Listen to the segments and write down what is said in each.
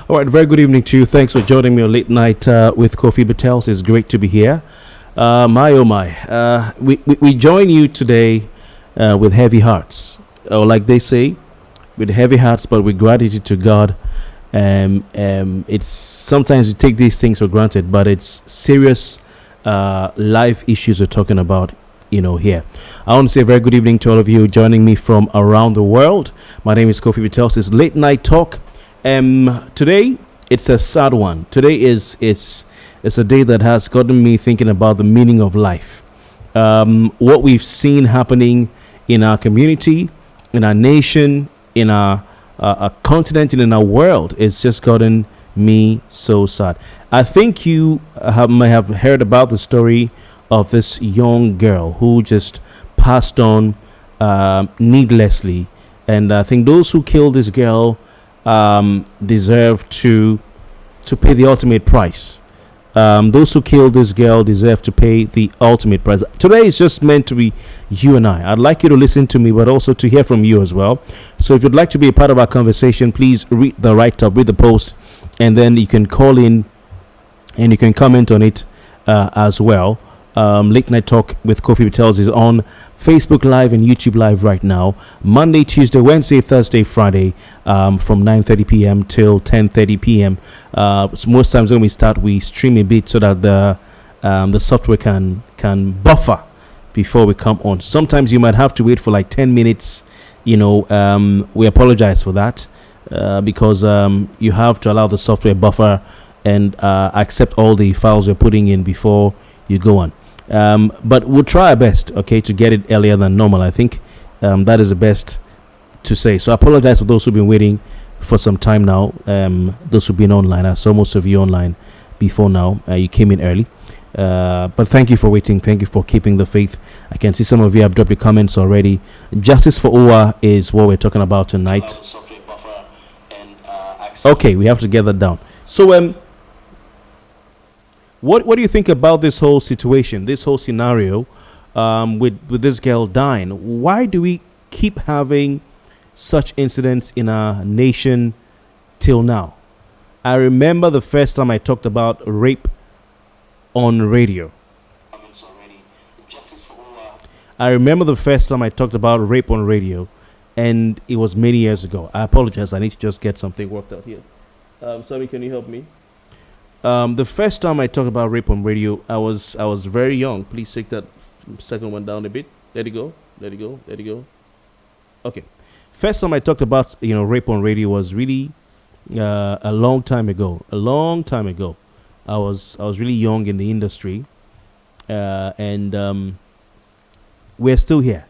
All right, very good evening to you. Thanks for joining me on Late Night with Kofi Bartels. It's great to be here. My oh my, we join you today with heavy hearts, or like they say, with heavy hearts, but with gratitude to God. It's sometimes we take these things for granted, but it's serious life issues we're talking about. Here. I want to say a very good evening to all of you joining me from around the world. My name is Kofi Bartels. It's Late Night Talk. Today it's a sad one. Today it's a day that has gotten me thinking about the meaning of life. What we've seen happening in our community, in our nation, in our continent, and in our world, it's just gotten me so sad. I think you may have heard about the story of this young girl who just passed on needlessly, and I think those who killed this girl deserve to pay the ultimate price. Those who killed this girl deserve to pay the ultimate price. Today is just meant to be you and I. I'd like you to listen to me, but also to hear from you as well. So if you'd like to be a part of our conversation, please read the write-up, read the post, and then you can call in and you can comment on it as well. Late Night Talk with Kofi Bartels is on Facebook Live and YouTube Live right now, Monday, Tuesday, Wednesday, Thursday, Friday, from 9:30 p.m. till 10:30 p.m. So most times when we start, we stream a bit so that the software can buffer before we come on. Sometimes you might have to wait for like 10 minutes. We apologize for that because you have to allow the software buffer and accept all the files you're putting in before you go on. But we'll try our best, okay, to get it earlier than normal. I think that is the best to say. So I apologize for those who've been waiting for some time now. Those who've been online, I saw most of you online before now. You came in early. But thank you for waiting. Thank you for keeping the faith. I can see some of you have dropped your comments already. Justice for Owa is what we're talking about tonight. Okay, we have to get that down. So What do you think about this whole situation, this whole scenario with this girl dying? Why do we keep having such incidents in our nation till now? I remember the first time I talked about rape on radio. I remember the first time I talked about rape on radio, and it was many years ago. I apologize. I need to just get something worked out here. Sammy, can you help me? The first time I talked about rape on radio, I was very young. Please take that second one down a bit. Let it go. Let it go. Let it go. Okay. First time I talked about rape on radio was really a long time ago. A long time ago. I was really young in the industry, and we're still here.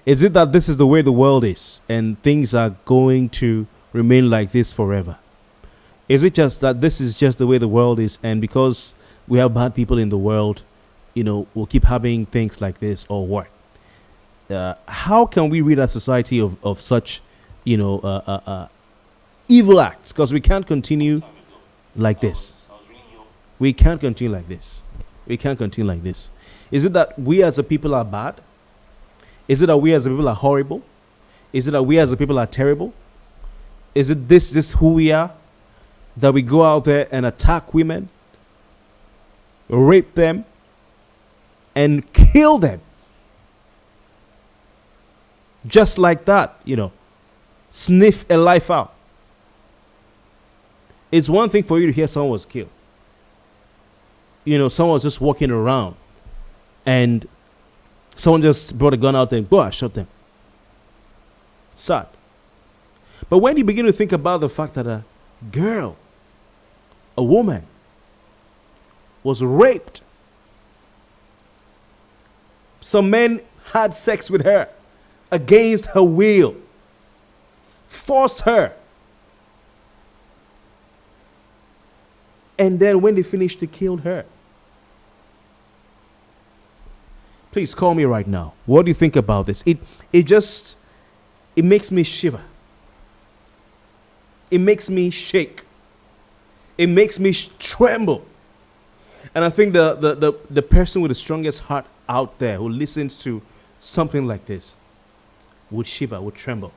Is it that this is the way the world is, and things are going to remain like this forever? Is it just that this is just the way the world is, and because we have bad people in the world, we'll keep having things like this, or what? How can we rid our society of such, evil acts? Because we can't continue like this. We can't continue like this. We can't continue like this. Is it that we as a people are bad? Is it that we as a people are horrible? Is it that we as a people are terrible? Is it this who we are? That we go out there and attack women, rape them, and kill them. Just like that, sniff a life out. It's one thing for you to hear someone was killed. Someone was just walking around and Someone just brought a gun out and go, I shot them. Sad. But when you begin to think about the fact that a girl, a woman, was raped, some men had sex with her against her will, forced her, and then when they finished, they killed her. Please call me right now. What do you think about this? It makes me shiver. It makes me shake. It makes me tremble. And I think the person with the strongest heart out there who listens to something like this would shiver, would tremble.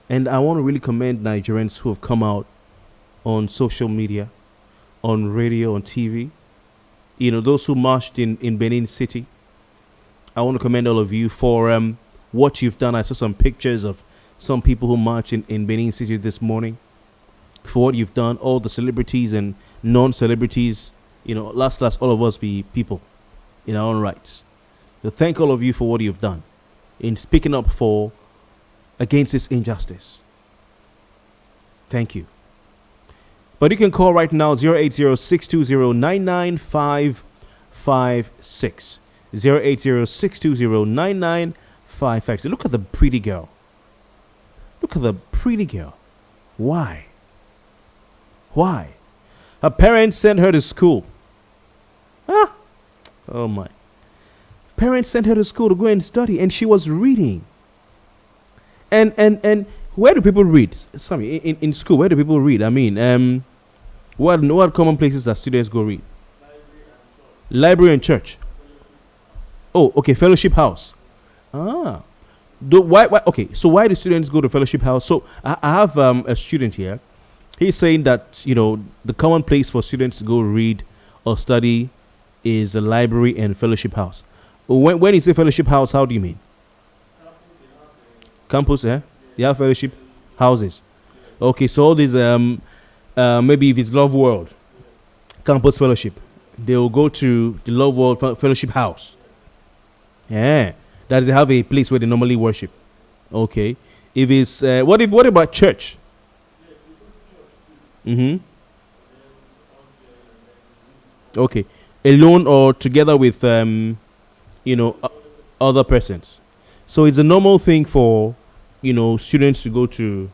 And I want to really commend Nigerians who have come out on social media, on radio, on TV. You know, those who marched in Benin City. I want to commend all of you for what you've done. I saw some pictures of some people who marched in Benin City this morning. For what you've done, all the celebrities and non-celebrities, you know, last, all of us be people in our own rights. So thank all of you for what you've done in speaking up against this injustice. Thank you. But you can call right now 080-620-99556. 080-620-99556. Look at the pretty girl. Look at the pretty girl. Why? Why? Her parents sent her to school. Ah! Oh my. Parents sent her to school to go and study, and she was reading. And where do people read? Sorry, in school, where do people read? I mean, what common places that students go read? Library and church. Oh, okay, fellowship house. Ah. Why? Okay, so why do students go to fellowship house? So I have a student here. He's saying that, you know, the common place for students to go read or study is a library and fellowship house. When you say fellowship house, how do you mean? Campus, eh? They have fellowship houses. Okay, so all these, maybe if it's Love World, campus fellowship, they will go to the Love World Fellowship House. Yeah, that is, they have a place where they normally worship. Okay, if it's what about church? Mm-hmm. Okay, alone or together with other persons. So it's a normal thing for students to go to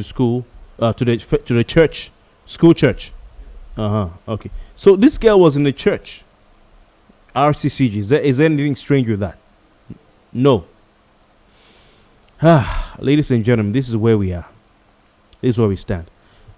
school, to the church, school church. Okay. So this girl was in the church, RCCG. Is there anything strange with that? No. Ladies and gentlemen, this is where we are. This is where we stand.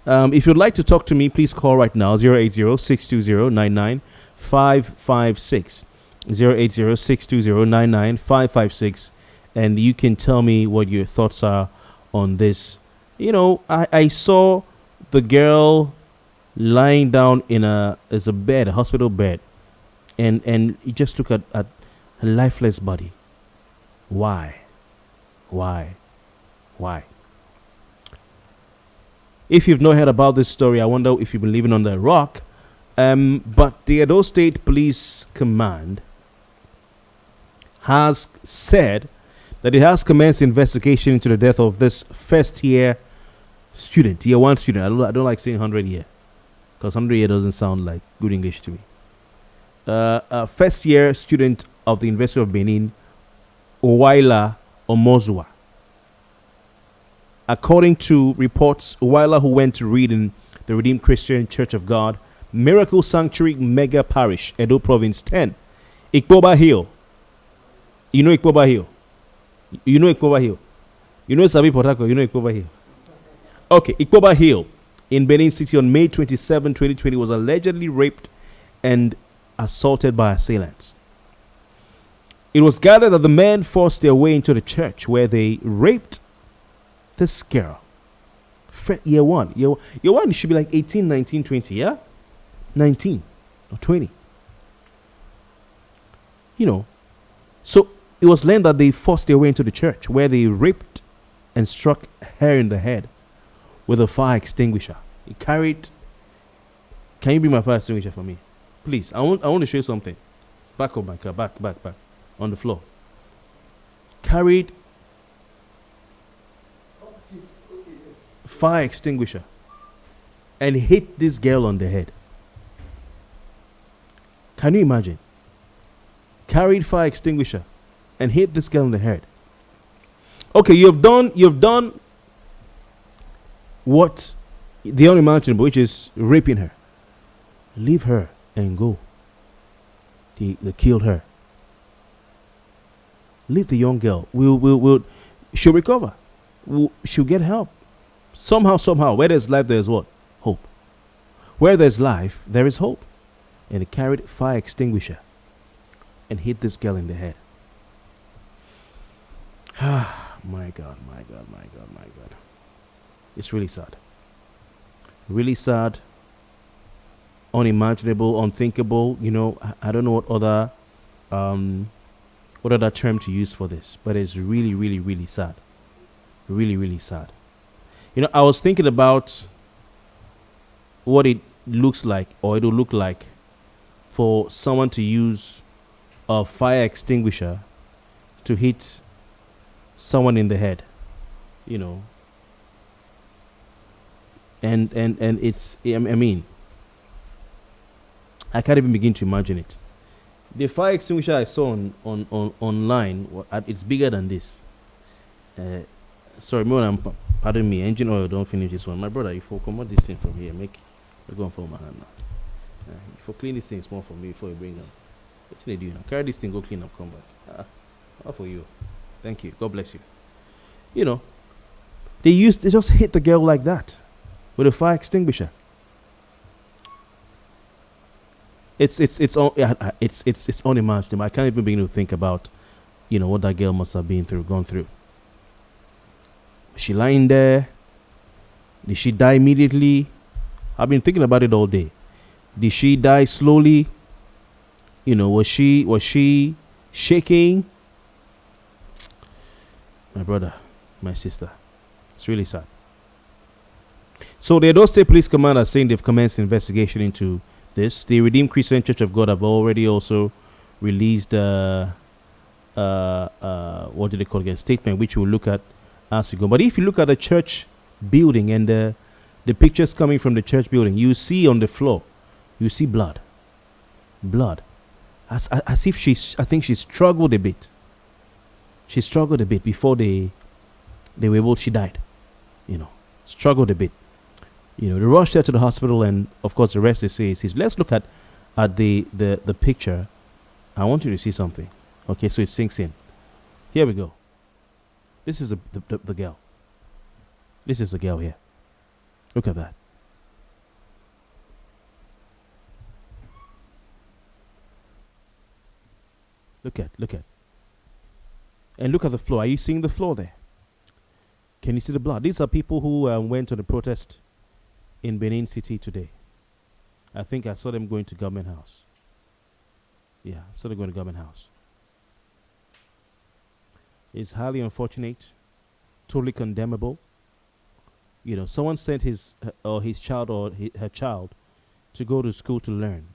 If you'd like to talk to me, please call right now, 080-620-99556. 080-620-99556. And you can tell me what your thoughts are on this. I saw the girl lying down in a bed, a hospital bed, and you just look at her lifeless body. Why? If you've not heard about this story, I wonder if you've been living under a rock. But the Edo State Police Command has said that it has commenced investigation into the death of this first-year student, year one student. I don't like saying 100 year, because 100 year doesn't sound like good English to me. A first-year student of the University of Benin, Owaila Omozua. According to reports, Owaila, who went to read in the Redeemed Christian Church of God, Miracle Sanctuary Mega Parish, Edo Province 10, Ikpoba Hill. You know Ikpoba Hill? You know Ikpoba Hill? You know Sabi Potako? You know Ikpoba Hill? Okay, Ikpoba Hill in Benin City on May 27, 2020 was allegedly raped and assaulted by assailants. It was gathered that the men forced their way into the church where they raped this girl. Year one should be like 18, 19, 20, yeah? 19 or 20. So it was learned that they forced their way into the church where they raped and struck her in the head with a fire extinguisher. He carried. Can you bring my fire extinguisher for me? Please, I want to show you something. Back of my car, back, on the floor. Carried fire extinguisher and hit this girl on the head. Can you imagine? Carried fire extinguisher and hit this girl on the head. Okay, you've done what the unimaginable, which is raping her. Leave her and go. They killed her. Leave the young girl. She'll recover. She'll get help. Somehow. Where there's life, there's what? Hope. Where there's life, there is hope. And he carried fire extinguisher and hit this girl in the head. My God. It's really sad. Really sad. Unimaginable, unthinkable. I don't know what other term to use for this, but it's really, really, really sad. Really, really sad. I was thinking about what it looks like, or it'll look like, for someone to use a fire extinguisher to hit someone in the head. And it's, I mean, I can't even begin to imagine it. The fire extinguisher I saw on online, it's bigger than this. Sorry, pardon me. Engine oil, don't finish this one. My brother, you come out this thing from here. We're going for my hand now. For clean this thing, it's more for me before you bring them. What should they do now? Carry this thing, go clean up, come back. All for you. Thank you. God bless you. They just hit the girl like that with a fire extinguisher. It's unimaginable. I can't even begin to think about, what that girl must have gone through. Was she lying there? Did she die immediately? I've been thinking about it all day. Did she die slowly? Was she shaking? My brother, my sister. It's really sad. So the Edo State Police Command are saying they've commenced investigation into this. The Redeemed Christian Church of God have already also released what do they call it again? Statement, which we'll look at as we go. But if you look at the church building and the pictures coming from the church building, you see on the floor, you see blood. As if I think she struggled a bit. She struggled a bit before they were able, she died. Struggled a bit. They rushed her to the hospital, and of course the rest they say is let's look at the picture. I want you to see something. Okay, so it sinks in. Here we go. This is the girl. This is the girl here. Look at that. Look at. And look at the floor. Are you seeing the floor there? Can you see the blood? These are people who went to the protest in Benin City today. I think I saw them going to Government House. Yeah, I saw them going to Government House. It's highly unfortunate, totally condemnable. Someone sent his child or her child to go to school to learn,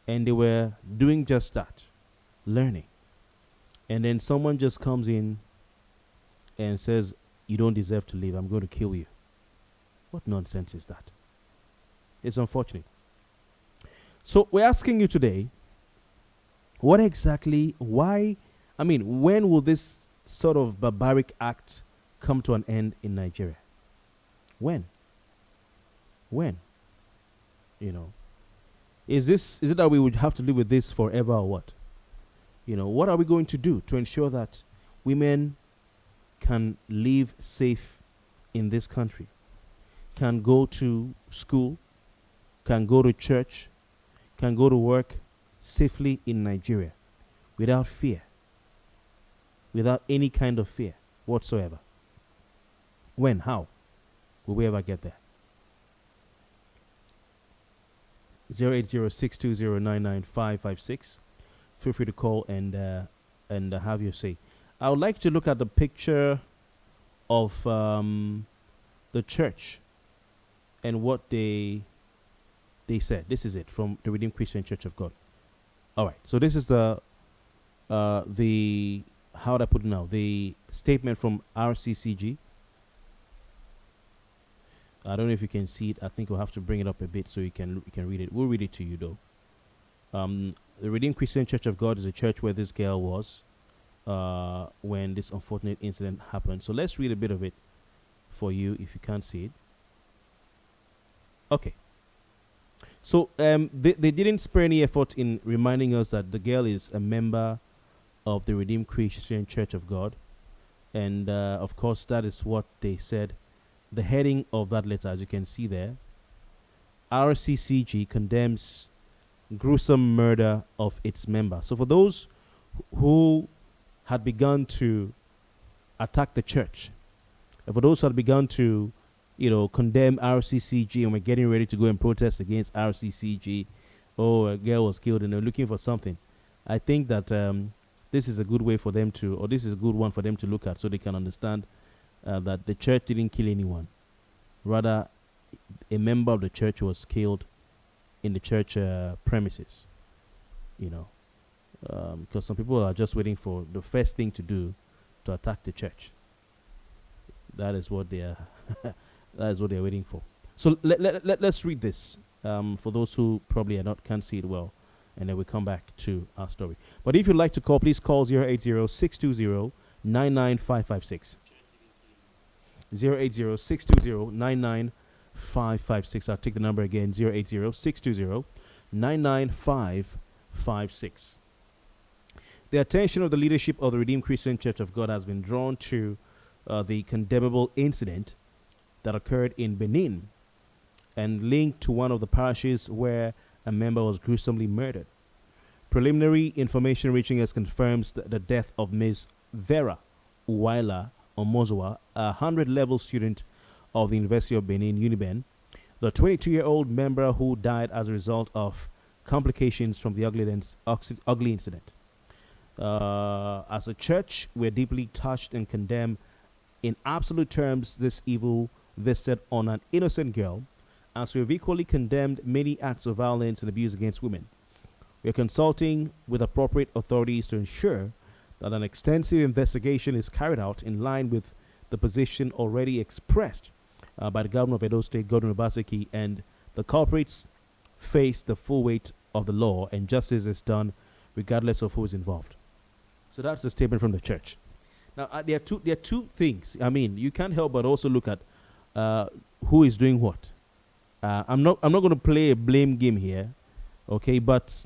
and they were doing just that, learning. And then someone just comes in and says, "You don't deserve to live. I'm going to kill you." What nonsense is that? It's unfortunate. So we're asking you today, when will this sort of barbaric act come to an end in Nigeria? When? Is it that we would have to live with this forever or what? What are we going to do to ensure that women can live safe in this country, can go to school, can go to church, can go to work safely in Nigeria without fear, without any kind of fear whatsoever? When? How will we ever get there? 08062099556. Feel free to call and have your say. I would like to look at the picture of the church and what they they said. This is it from the Redeemed Christian Church of God. All right. So this is the how would I put it now? The statement from RCCG. I don't know if you can see it. I think we'll have to bring it up a bit so you can read it. We'll read it to you though. The Redeemed Christian Church of God is a church where this girl was when this unfortunate incident happened. So let's read a bit of it for you if you can't see it. Okay. So they didn't spare any effort in reminding us that the girl is a member of the Redeemed Christian Church of God. And of course, that is what they said. The heading of that letter, as you can see there, RCCG condemns gruesome murder of its member. So for those who had begun to attack the church, and for those who had begun to, condemn RCCG and were getting ready to go and protest against RCCG, oh, a girl was killed and they're looking for something. I think that this is a good way for them to, or this is a good one for them to look at so they can understand that the church didn't kill anyone. Rather, a member of the church was killed in the church premises, because some people are just waiting for the first thing to do to attack the church. That is what they are. That is what they're waiting for. So let's read this for those who probably can't see it well, and then we come back to our story. But if you'd like to call, please call 080-620-99556. 080-620-99556. I'll take the number again, 080-620-99556. The attention of the leadership of the Redeemed Christian Church of God has been drawn to the condemnable incident that occurred in Benin and linked to one of the parishes where a member was gruesomely murdered. Preliminary information reaching us confirms the death of Ms. Vera Uwaila Omozoa, a 100-level student of the University of Benin, UNIBEN, the 22-year-old member who died as a result of complications from the ugly incident. As a church, we're deeply touched and condemn in absolute terms this evil visited on an innocent girl, as we have equally condemned many acts of violence and abuse against women. We are consulting with appropriate authorities to ensure that an extensive investigation is carried out in line with the position already expressed by the governor of Edo State, Godwin Obaseki, and the culprits face the full weight of the law and justice is done regardless of who is involved. So that's the statement from the church. Now, there are two things. I mean, you can't help but also look at who is doing what. I'm not going to play a blame game here, okay? But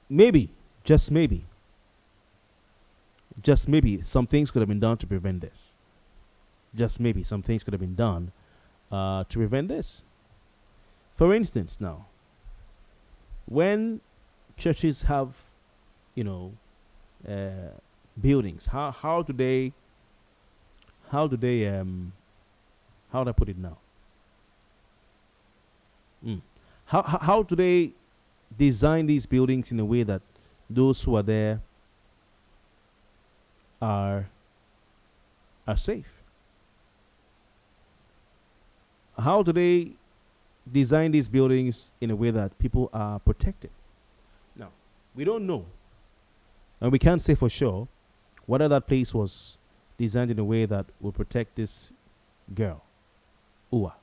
maybe, just maybe, some things could have been done to prevent this. Just maybe some things could have been done to prevent this. For instance, now, when churches have, buildings, how do I put it now? How do they design these buildings in a way that those who are there are safe? How do they design these buildings in a way that people are protected? Now, we don't know, and we can't say for sure whether that place was designed in a way that will protect this girl, Uwa.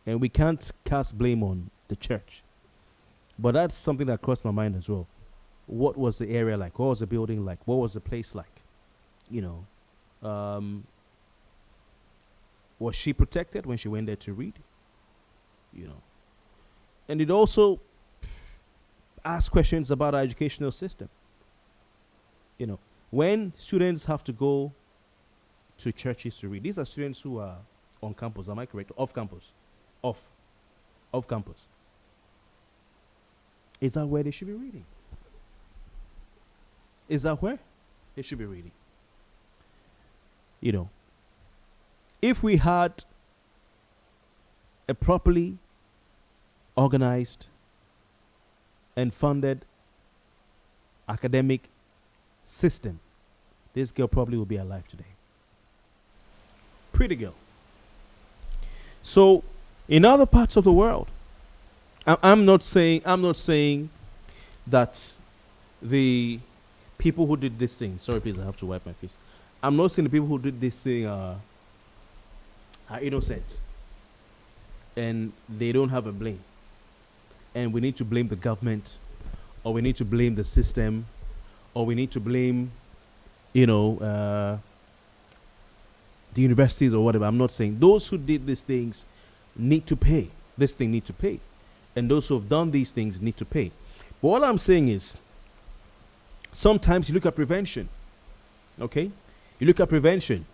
And we can't cast blame on the church. But that's something that crossed my mind as well. What was the area like? What was the building like? What was the place like? Was she protected when she went there to read? And it also asks questions about our educational system. When students have to go to churches to read, these are students who are on campus, am I correct? Off campus. Off campus. Is that where they should be reading? Is that where they should be reading? If we had a properly organized and funded academic system, this girl probably would be alive today. Pretty girl. So, in other parts of the world, I'm not saying that the people who did this thing. Sorry, please, I have to wipe my face. I'm not saying the people who did this thing are innocent and they don't have a blame. And we need to blame the government, or we need to blame the system, or we need to blame, the universities or whatever. I'm not saying those who did these things need to pay. This thing need to pay. And those who have done these things need to pay. But what I'm saying is, sometimes you look at prevention. Okay? You look at prevention.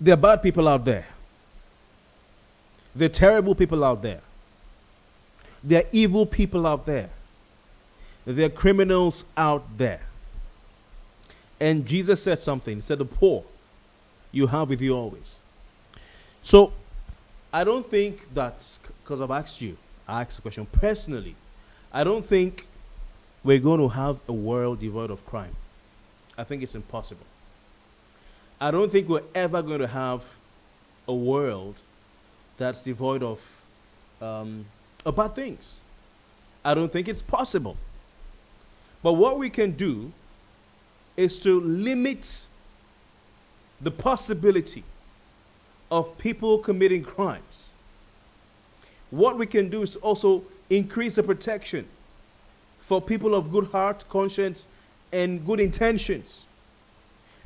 There are bad people out there. There are terrible people out there. There are evil people out there. There are criminals out there. And Jesus said something. He said, the poor you have with you always. So, I don't think that, because I asked the question personally, I don't think we're going to have a world devoid of crime. I think it's impossible. I don't think we're ever going to have a world that's devoid of bad things. I don't think it's possible. But what we can do is to limit the possibility of people committing crimes. What we can do is also increase the protection for people of good heart, conscience, and good intentions.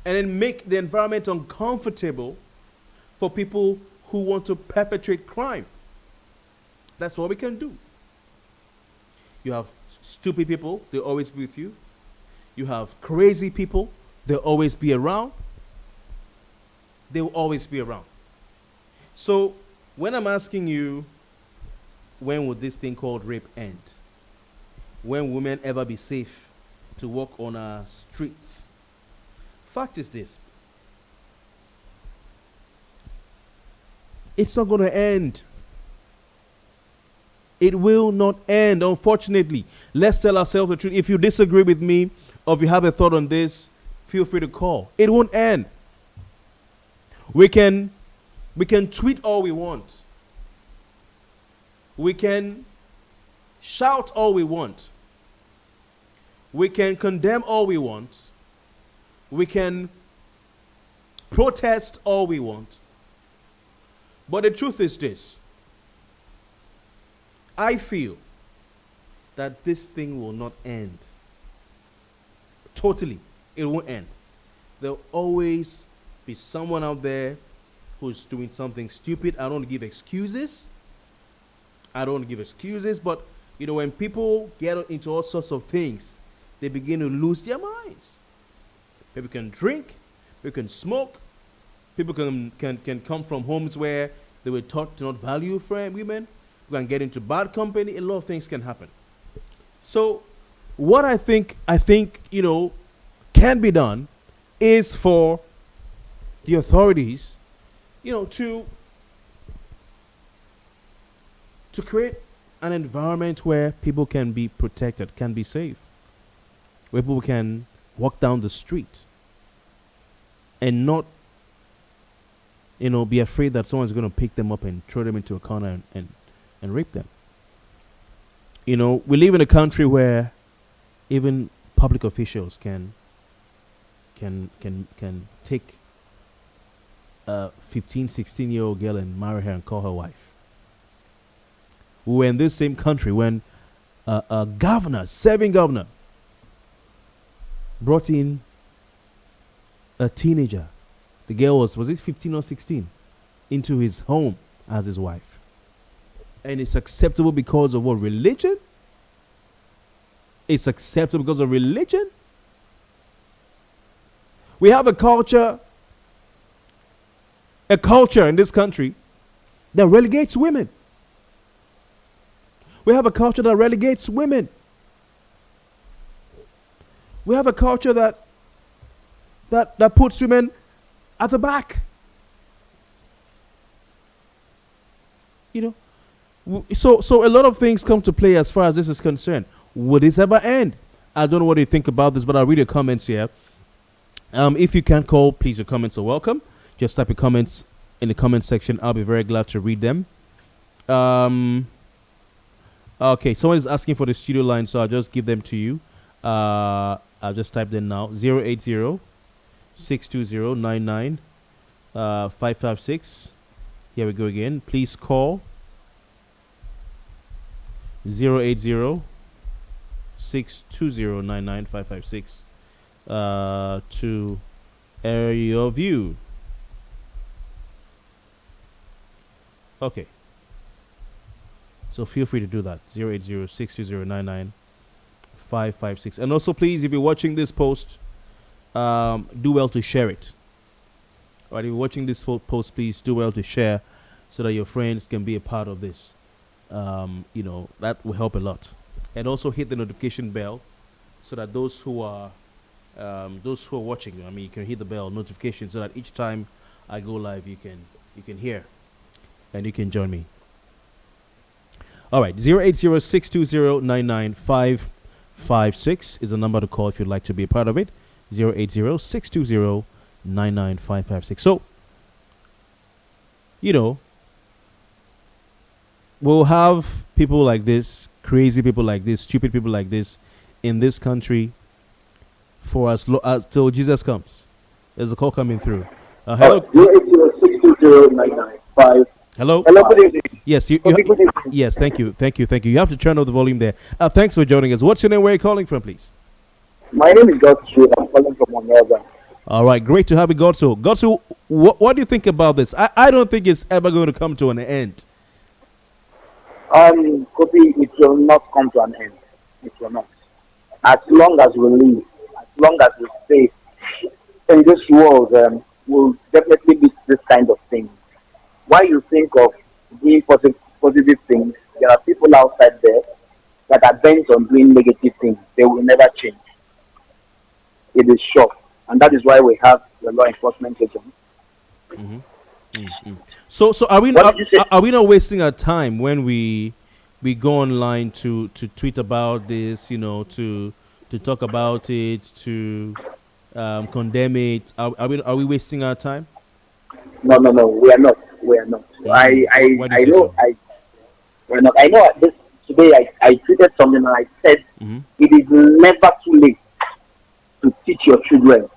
And then make the environment uncomfortable for people who want to perpetrate crime. That's what we can do. You have stupid people, they'll always be with you. You have crazy people, they'll always be around. They will always be around. So, when I'm asking you, when would this thing called rape end? When will women ever be safe to walk on our streets? Fact is this. It's not going to end. It will not end, unfortunately. Let's tell ourselves the truth. If you disagree with me, or if you have a thought on this, feel free to call. It won't end. We can tweet all we want. We can shout all we want. We can condemn all we want. We can protest all we want. But the truth is this. I feel that this thing will not end. Totally. It won't end. There'll always be someone out there who's doing something stupid. I don't want to give excuses. But, when people get into all sorts of things, they begin to lose their minds. People can drink. People can smoke. People can come from homes where they were taught to not value women. We can get into bad company. A lot of things can happen. So, what I think, can be done is for the authorities, to create an environment where people can be protected, can be safe, where people can walk down the street and not, be afraid that someone's going to pick them up and throw them into a corner and rape them. We live in a country where even public officials can take a 15, 16-year-old girl and marry her and call her wife. We were in this same country when a serving governor, brought in a teenager. The girl was it 15 or 16, into his home as his wife. And it's acceptable because of what? Religion? It's acceptable because of religion? We have a culture in this country that relegates women. We have a culture that relegates women. We have a culture that puts women at the back. So a lot of things come to play as far as this is concerned. Would this ever end? I don't know what you think about this, but I'll read your comments here. If you can't call, please, your comments are welcome. Just type your comments in the comment section. I'll be very glad to read them. Okay, someone is asking for the studio line, so I'll just give them to you. I'll just type them now. 080 620 556. Here we go again. Please call 080 620 556 to air your view. Okay. So feel free to do that. 080 620 556. And also, please, if you're watching this post, do well to share it. All right, if you're watching this post, please do well to share so that your friends can be a part of this. That will help a lot. And also hit the notification bell so that those who are watching, you can hit the bell notification so that each time I go live, you can hear and you can join me. All right, 080 620 556 is the number to call if you'd like to be a part of it. 080 620 556. So, we'll have people like this, crazy people like this, stupid people like this in this country for as till Jesus comes. There's a call coming through. Hello. 080 620 Hello. Hello, good evening. Yes, yes, thank you. You have to turn off the volume there. Thanks for joining us. What's your name? Where are you calling from, please? My name is Godsu. I'm calling from Monaza. All right, great to have you, Godsu. Godsu, what do you think about this? I don't think it's ever going to come to an end. Kofi, it will not come to an end. It will not. As long as we live, as long as we stay in this world, we'll definitely be this kind of thing. Why you think of doing positive things, there are people outside there that are bent on doing negative things. They will never change. It is sure. And that is why we have the law enforcement agents. Mm-hmm. Mm-hmm. So are we not wasting our time when we go online to tweet about this, to talk about it, to condemn it? Are we wasting our time? No, we are not. We are not. I know. We're not. I know. Today I tweeted something and I said it is never too late to teach your children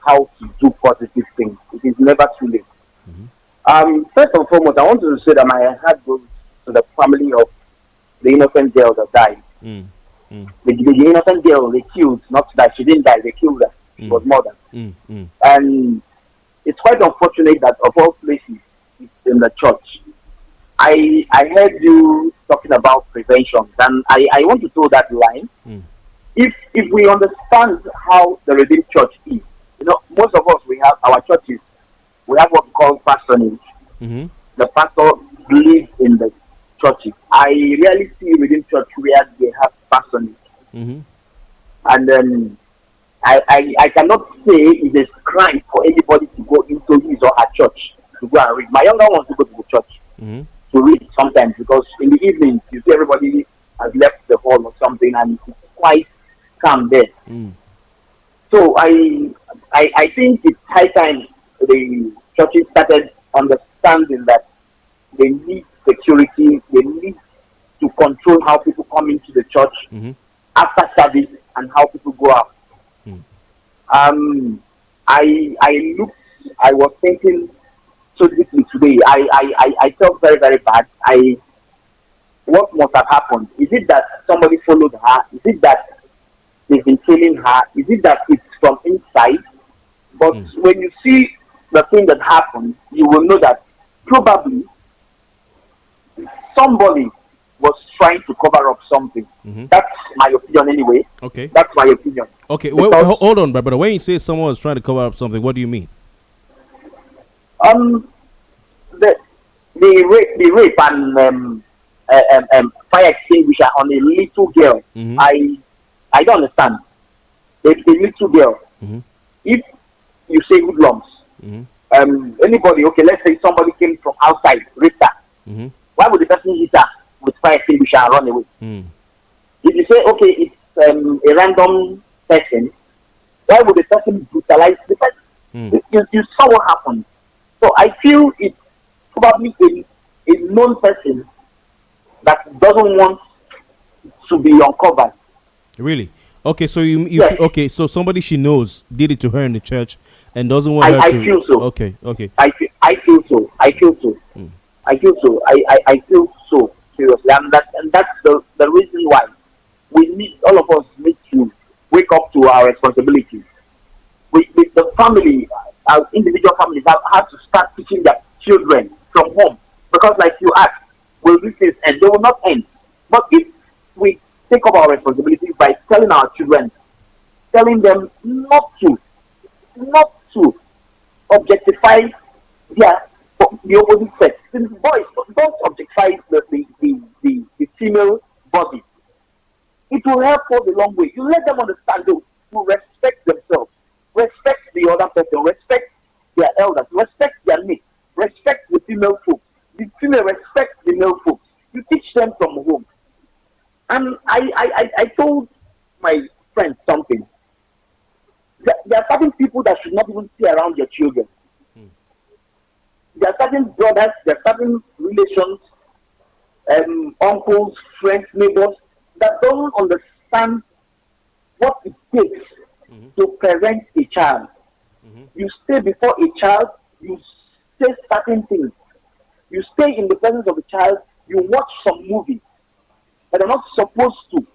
how to do positive things. It is never too late. First and foremost, I want to say that my heart goes to the family of the innocent girl that died. The innocent girl they killed, not that she didn't die, they killed her. She was murdered. And it's quite unfortunate that of all places, it's in the church. I heard you talking about prevention, and I want to throw that line. If we understand how the Redeemed Church is, most of us, we have our churches, we have what we call patronage. The pastor lives in the churches. I rarely see Redeemed Church where they have patronage. And then I cannot say it is crime for anybody to go into his or her church to go and read. My younger wants to go to the church to read sometimes, because in the evening you see everybody has left the hall or something and it's quite calm there. So I think it's high time the churches started understanding that they need security, they need to control how people come into the church after service and how people go out. I was thinking so deeply today. I felt very, very bad. What must have happened? Is it that somebody followed her? Is it that they've been trailing her? Is it that it's from inside? But when you see the thing that happened, you will know that probably somebody was trying to cover up something. That's my opinion anyway. Okay. That's my opinion. Okay, hold on, brother. When you say someone was trying to cover up something, what do you mean? The rape and fire extinguisher on a little girl. I don't understand. A little girl. If you say hoodlums, anybody, okay, let's say somebody came from outside, raped her. Why would the person hit her with fire extinguisher and run away? If you say, okay, it's a random person, why would the person brutalize the person? You saw what happened. So I feel it's probably a known person that doesn't want to be uncovered. Really? Okay, so Yes, okay, so somebody she knows did it to her in the church and doesn't want her I to. feel so. Okay, okay. I feel so. I feel so. Mm. I feel so. I feel so seriously, and that's the reason why all of us need to wake up to our responsibilities. The family, our individual families have to start teaching their children from home, because, like you asked, will these things end? They will not end. But if we take up our responsibilities by telling our children, telling them not to objectify their the opposite sex. The boys don't objectify the female body. It will help for the long way. You let them understand, though, to respect themselves, respect the other person, respect their elders, respect their mates, respect the female folks. The female respect the male folks. You teach them from home. And I told my friend something. There are certain people that should not even stay around your children. There are certain brothers, there are certain relations, uncles, friends, neighbors that don't understand what it takes to parent a child. You stay before a child, you say certain things. You stay in the presence of a child, you watch some movies that are not supposed to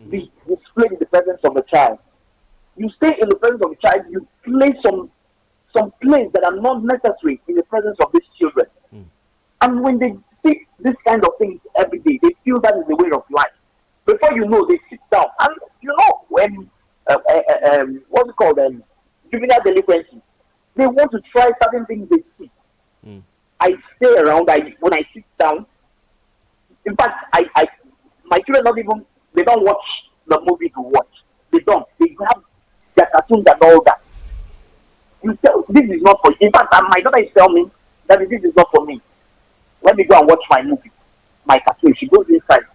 be displayed in the presence of a child. You stay in the presence of a child, you play some plays that are not necessary in the presence of these children. And when they see this kind of things every day, they feel that is the way of life. Before you know, they sit down. And you know, when, what's it called, juvenile delinquency, they want to try certain things they see. I stay around, when I sit down, in fact, my children they don't watch the movie to watch. They don't. They have their cartoons and all that. You tell, this is not for you. In fact, my daughter is telling me that this is not for me. Let me go and watch my movie, my cartoon. She goes inside.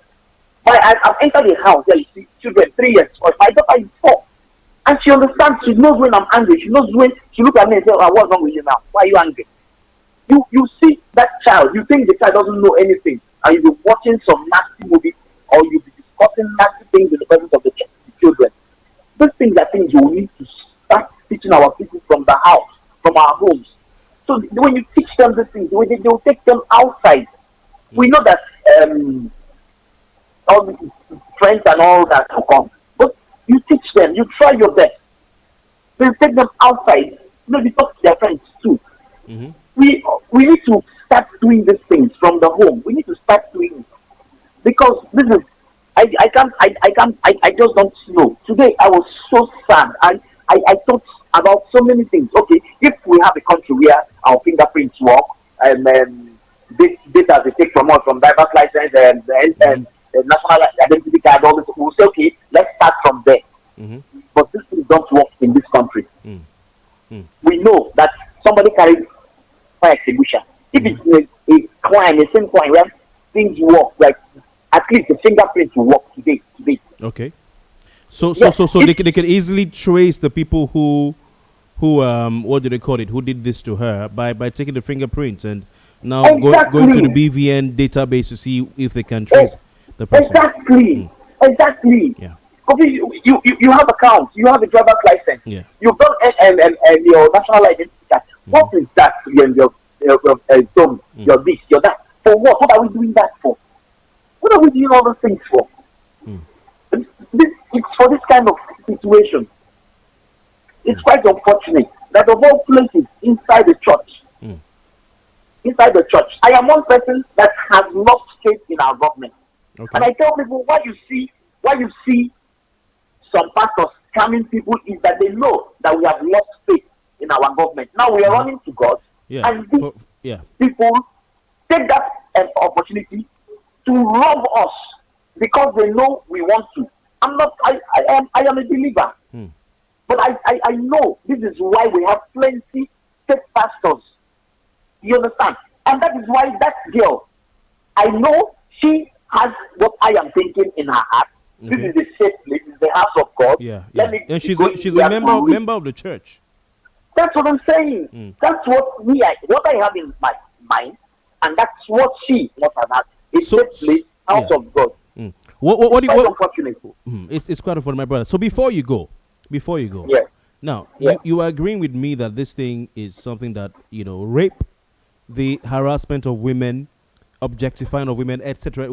But I've entered the house where you see children, 3 years old. My daughter is 4. And she understands, she knows when I'm angry. She knows when she looks at me and says, oh, what's wrong with you now? Why are you angry? You see that child, you think the child doesn't know anything, and you'll be watching some nasty movie, or you'll be discussing nasty things in the presence of the children. Those things are things you need to start teaching our people from the house, from our homes. So when you teach them these things, they will take them outside. We know that all the friends and all that will come, but you teach them, you try your best. So you take them outside, maybe talk to their friends too. We need to start doing these things from the home. We need to start doing it, because this is I just don't know. Today I was so sad. I thought about so many things. Okay, if we have a country where our fingerprints work, and this data they take from us, from driver's license and national identity card, all this, we'll say, okay, let's start from there. But these things don't work in this country. We know that somebody carries fire extinguisher. If it's a crime, a same crime where things work, like at least the fingerprints will work today. Okay. So they can easily trace the people who what do they call it? Who did this to her by taking the fingerprints and now going to the BVN database to see if they can trace the person. Exactly. Yeah. Because you have accounts, you have a driver's license. Yeah. You've done your national identity card. What is that? Your this, your that. For what? What are we doing that for? What are we doing all those things for? It's for this kind of situation. It's quite unfortunate that of all places inside the church, I am one person that has lost faith in our government. Okay. And I tell people, why you see some pastors scamming people is that they know that we have lost faith in our government. Now we are running to God, and these people take that opportunity to rob us because they know we want to. I am a believer, but I know this is why we have plenty fake pastors. You understand? And that is why that girl, I know she has what I am thinking in her heart. Okay. This is the safe place, this is the house of God. Yeah. And she's a member of the church. That's what I'm saying. That's what what I have in my mind, and that's what she must have had. It takes place out of God. What unfortunate. It's quite unfortunate, my brother. So before you go, yeah. Now you are agreeing with me that this thing is something that rape, the harassment of women, objectifying of women, etc.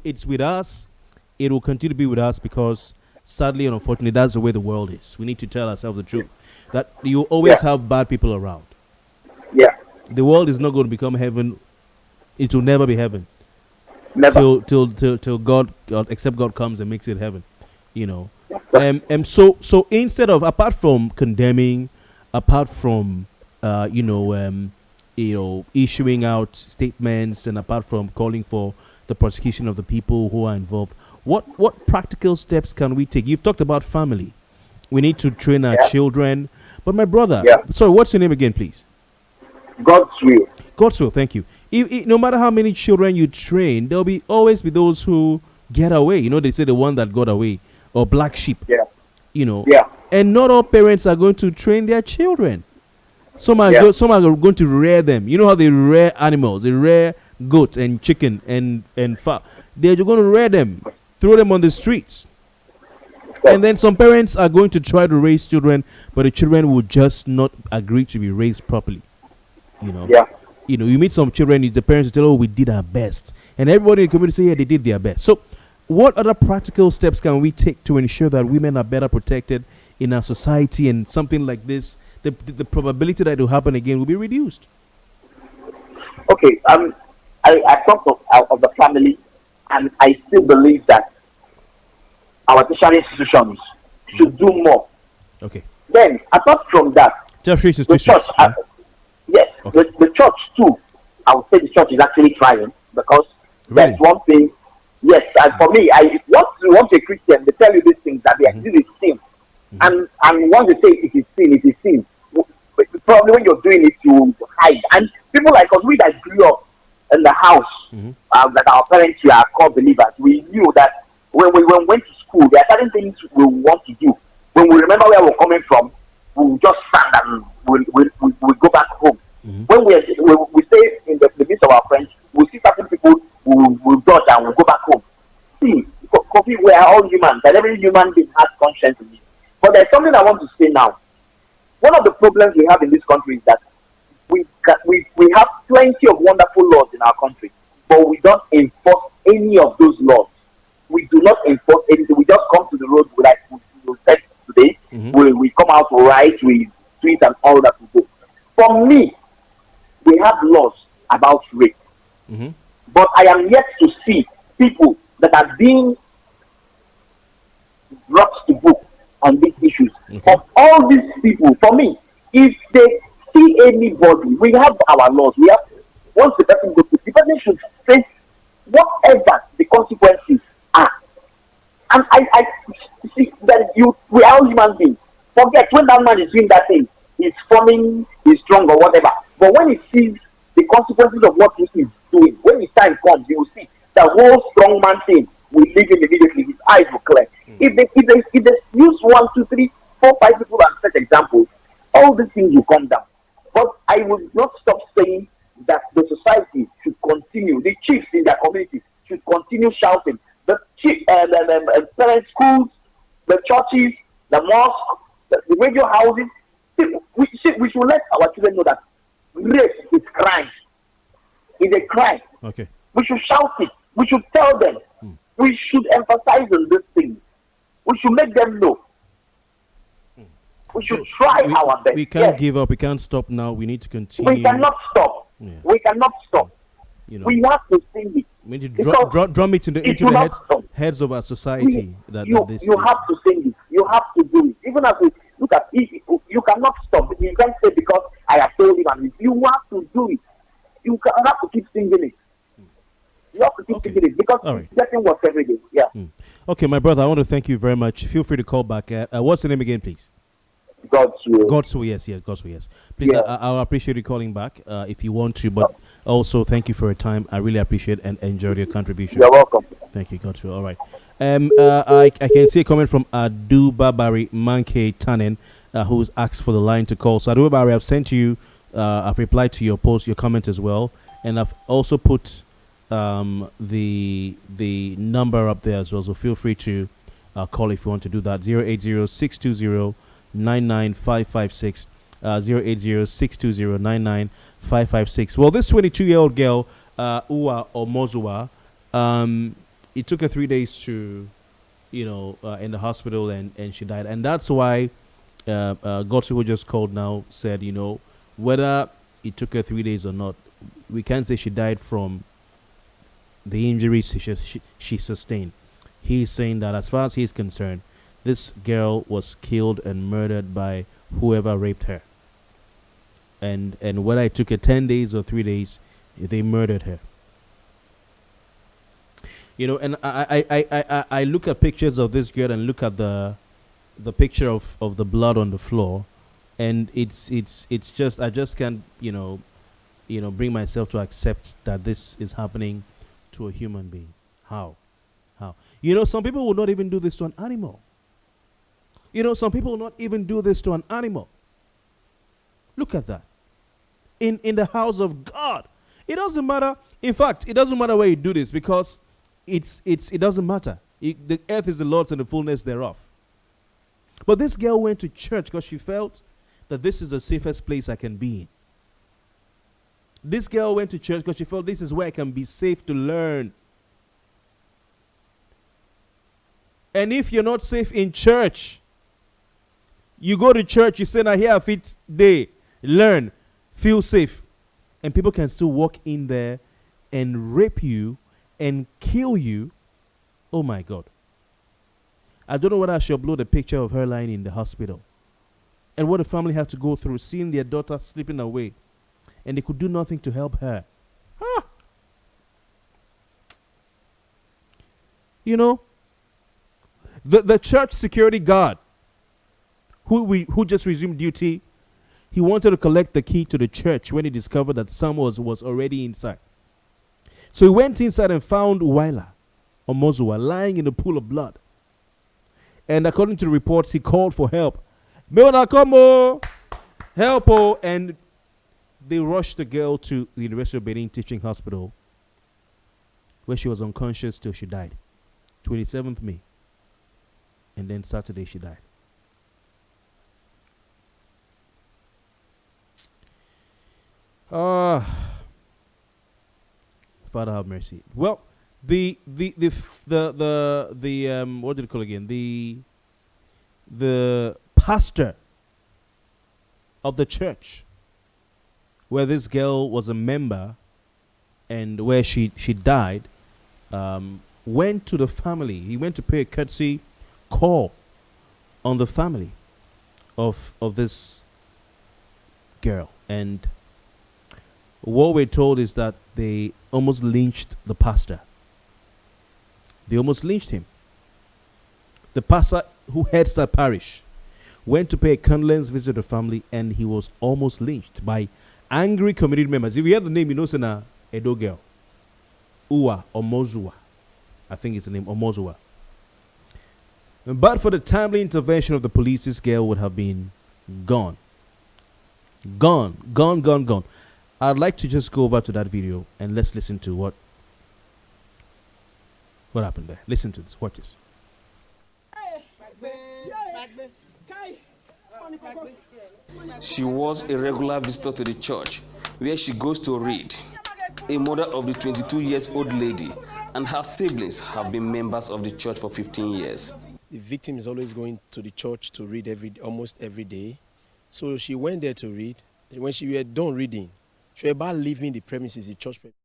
It's with us. It will continue to be with us because sadly and unfortunately that's the way the world is. We need to tell ourselves the truth that you always have bad people around. Yeah. The world is not going to become heaven. It will never be heaven. Never. Till God, except God comes and makes it heaven, So instead of, apart from condemning, apart from issuing out statements, and apart from calling for the prosecution of the people who are involved, what practical steps can we take? You've talked about family. We need to train our children. But my brother, sorry, what's your name again, please? God's will. God's will. Thank you. No matter how many children you train, there'll always be those who get away. They say the one that got away, or black sheep. And not all parents are going to train their children. Some are going to rear them. You know how they rear animals? They rear goats and chicken and fowl. They're going to rear them, throw them on the streets. And then some parents are going to try to raise children, but the children will just not agree to be raised properly. You meet some children, the parents will tell, we did our best. And everybody in the community say, they did their best. So what other practical steps can we take to ensure that women are better protected in our society, and something like this, the probability that it will happen again will be reduced? Okay, I talked of the family, and I still believe that our tertiary institutions should do more. Okay. Then, apart from that, tertiary institutions, the church, yes, okay. the church too. I would say the church is actually trying, because that's one thing. Yes, and for me, once a Christian, they tell you these things that this is sin, and once they say it is sin. Probably when you're doing it, you hide. And people like us, we that grew up in the house, that our parents were called believers, we knew that when we went to school, there are certain things we want to do. When we remember where we're coming from, we'll just stand and we'll go back home. When we stay in the midst of our friends, we'll see certain people who will dodge and we'll go back home. See, Kofi, we are all humans, and every human being has conscience in it. But there's something I want to say now. One of the problems we have in this country is that we have plenty of wonderful laws in our country, but we don't enforce any of those laws. We do not enforce anything. We just come to the road like we said today. We come out right, we tweet and all that we go. For me, we have laws about rape, but I am yet to see people that are being brought to book on these issues. Of all these people, for me, if they see anybody, we have our laws. We have, once the person goes to, the person should face whatever the consequences are. And I see that we are all human beings. Forget when that man is doing that thing, he's forming, he's strong or whatever. But when he sees the consequences of what he is doing, when his time comes, he will see the whole strong man thing will leave him immediately. His eyes will clear. If they use 1, 2, 3, 4, 5 people as such examples, all these things will come down. But I will not stop saying that the society should continue, the chiefs in their communities should continue shouting. The parent schools, the churches, the mosques, the radio houses, we should let our children know that rape is crime. It's a crime. Okay. We should shout it. We should tell them. We should emphasize on this thing. We should make them know. We should try our best. We can't give up. We can't stop now. We need to continue. We cannot stop. Yeah. We cannot stop. We have to sing it. We need to drum it into the heads of our society. You have to sing it. You have to do it. Even as we look at it, you cannot stop. You can't say because I have told him, and you have to do it. You have to keep singing it. You have to keep singing it because getting works every day. Yeah. Okay, my brother, I want to thank you very much. Feel free to call back. What's the name again, please? God's will. God's will, yes. God's will, yes. Please, I'll appreciate you calling back if you want to, but also thank you for your time. I really appreciate and enjoy your contribution. You're welcome. Thank you, God's will. All right. I can see a comment from Adu Babari Manke Tanen. who's asked for the line to call. So I don't know, Barry, I've sent you, I've replied to your post, your comment as well, and I've also put the number up there as well. So feel free to call if you want to do that. 080-620-99556. 080-620-99556. Well, this 22-year-old girl, Uwa Omozua, it took her 3 days to, in the hospital, and she died. And that's why Godfrey, who just called now, said, whether it took her 3 days or not, we can't say she died from the injuries she sustained. He's saying that as far as he's concerned, this girl was killed and murdered by whoever raped her. And whether it took her 10 days or 3 days, they murdered her. And I look at pictures of this girl and look at the picture of the blood on the floor, and it's just, I just can't bring myself to accept that this is happening to a human being. How? Some people will not even do this to an animal. Some people will not even do this to an animal. Look at that. In the house of God. It doesn't matter. In fact, it doesn't matter where you do this, because it doesn't matter. The earth is the Lord's and the fullness thereof. But this girl went to church because she felt that this is the safest place I can be in. This girl went to church because she felt this is where I can be safe to learn. And if you're not safe in church, you go to church, you say, now here, fit day, learn, feel safe. And people can still walk in there and rape you and kill you. Oh my God. I don't know whether I should upload a picture of her lying in the hospital and what the family had to go through, seeing their daughter slipping away, and they could do nothing to help her. The church security guard who just resumed duty, he wanted to collect the key to the church when he discovered that someone was already inside. So he went inside and found Waila Omozua lying in a pool of blood. And according to the reports, he called for help. Help! And they rushed the girl to the University of Benin Teaching Hospital, where she was unconscious till she died. 27th May. And then Saturday she died. Father have mercy. Well, the what did you call it again? The pastor of the church where this girl was a member and where she died, went to the family. He went to pay a courtesy call on the family of this girl, and what we're told is that they almost lynched the pastor. They almost lynched him. The pastor who heads that parish went to pay a condolence visit to the family, and he was almost lynched by angry community members. If you hear the name, you know it's an Edo girl. Uwa Omozua. I think it's the name, Omozua. But for the timely intervention of the police, this girl would have been gone. Gone. I'd like to just go over to that video and let's listen to what happened there. Listen to this. Watch this. She was a regular visitor to the church where she goes to read. A mother of the 22-year-old lady and her siblings have been members of the church for 15 years. The victim is always going to the church to read almost every day. So she went there to read. When she was done reading, she was about leaving the premises, the church premises.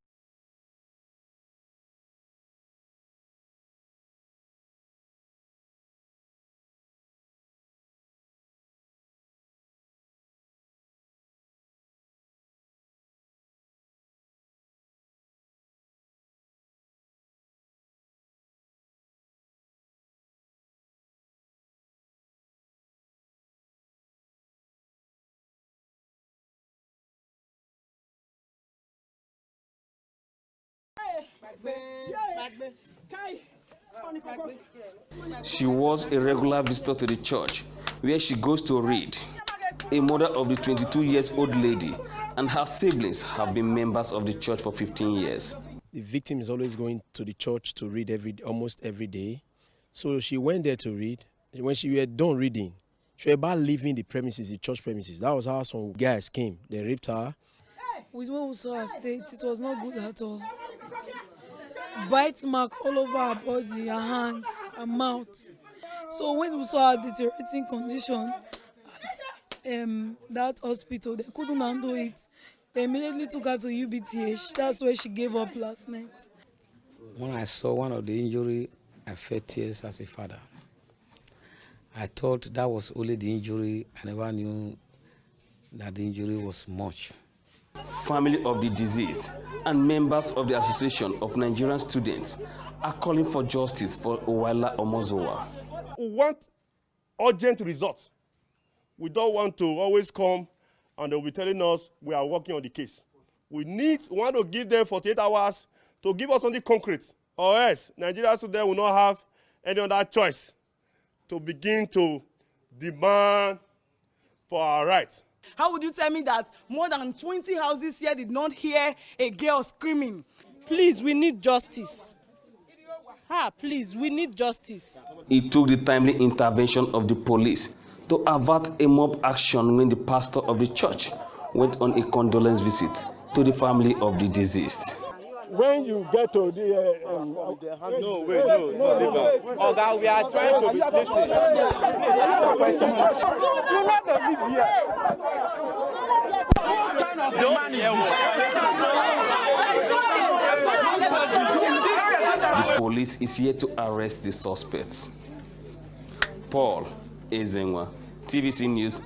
She was a regular visitor to the church, where she goes to read. A mother of the 22-year-old lady and her siblings have been members of the church for 15 years. The victim is always going to the church to read almost every day. So she went there to read. When she was done reading, she was about leaving the premises, the church premises. That was how some guys came. They raped her. With when we saw her state, it was not good at all. Bite mark all over her body, her hand, her mouth. So when we saw her deteriorating condition at that hospital, they couldn't handle it. They immediately took her to UBTH. That's where she gave up last night. When I saw one of the injury, I felt tears as a father. I thought that was only the injury. I never knew that the injury was much. Family of the deceased and members of the Association of Nigerian Students are calling for justice for Owaila Omozowa. We want urgent results. We don't want to always come and they'll be telling us we are working on the case. We want to give them 48 hours to give us something concrete, or else Nigerian students will not have any other choice to begin to demand for our rights. How would you tell me that more than 20 houses here did not hear a girl screaming? Please, we need justice. Please, we need justice. It took the timely intervention of the police to avert a mob action when the pastor of the church went on a condolence visit to the family of the deceased. When you get to the... no, we are trying to be listening. You never live here. What kind of man is The police is here to arrest the suspects. Paul Ezenwa, TVC News.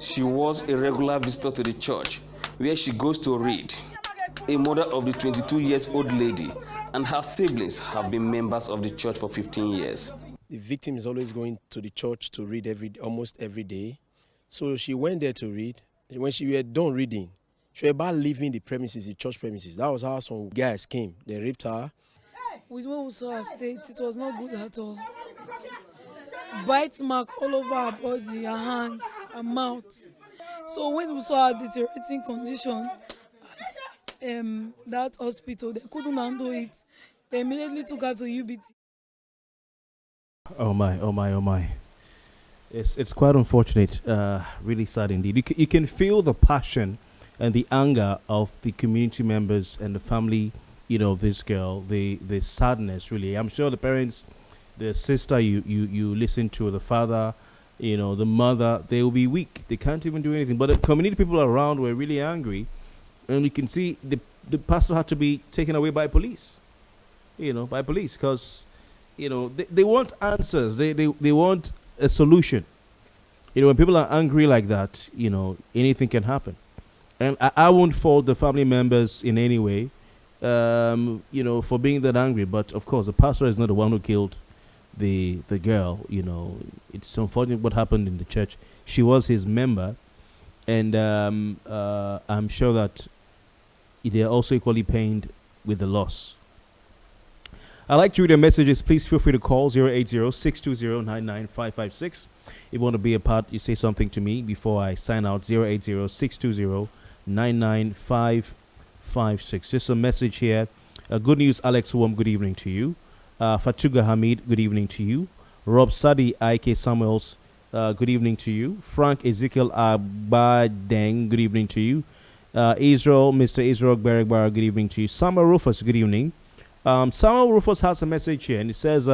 She was a regular visitor to the church, where she goes to read. A mother of the 22-year-old lady and her siblings have been members of the church for 15 years. The victim is always going to the church to read almost every day. So she went there to read. When she was done reading, she was about leaving the premises, the church premises. That was how some guys came. They raped her. With when we saw her state, it was not good at all. Bite mark all over her body, her hand, her mouth. So when we saw her deteriorating condition at that hospital, they couldn't handle it. They immediately took her to UBT. Oh my. It's quite unfortunate, really sad indeed. You can feel the passion and the anger of the community members and the family, of this girl, the sadness, really. I'm sure the parents, the sister you listen to, the father, the mother, they will be weak. They can't even do anything. But the community people around were really angry. And you can see the pastor had to be taken away by police, because, they want answers. They want a solution. When people are angry like that, anything can happen. And I won't fault the family members in any way, for being that angry. But, of course, the pastor is not the one who killed the girl. It's unfortunate what happened in the church. She was his member. And I'm sure that they're also equally pained with the loss. I'd like to read your messages. Please feel free to call 080-620-99556. If you want to be a part, you say something to me before I sign out. 080-620-99556. Just a message here. Good news, Alex Wom, good evening to you. Fatuga Hamid, good evening to you. Rob Sadi, IK Samuels, good evening to you. Frank Ezekiel Abadeng, good evening to you. Mr. Israel Beregbar, good evening to you. Samuel Rufus, good evening. Samuel Rufus has a message here, and it says,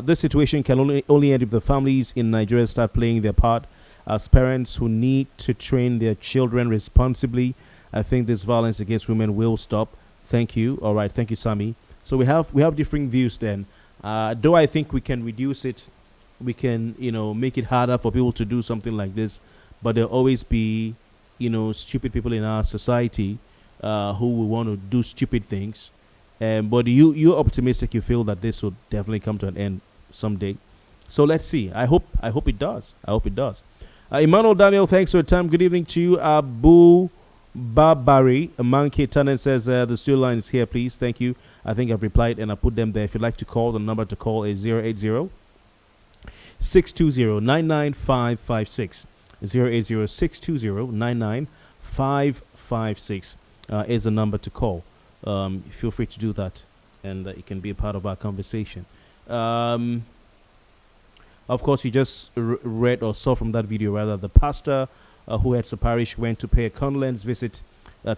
this situation can only end if the families in Nigeria start playing their part as parents who need to train their children responsibly. I think this violence against women will stop. Thank you. All right. Thank you, Sami. So we have differing views then. Though I think we can reduce it, we can, make it harder for people to do something like this, but there'll always be, stupid people in our society who will want to do stupid things. But you're optimistic. You feel that this will definitely come to an end someday. So let's see. I hope it does. Emmanuel Daniel, thanks for your time. Good evening to you. Abu Barbary, a monkey tenant says the studio line is here, please. Thank you. I think I've replied and I put them there. If you'd like to call, the number to call is 080 620 99556. 080 620 99556 is the number to call. Feel free to do that, and it can be a part of our conversation. Of course, you just read or saw from that video, rather, the pastor who heads the parish went to pay a condolence visit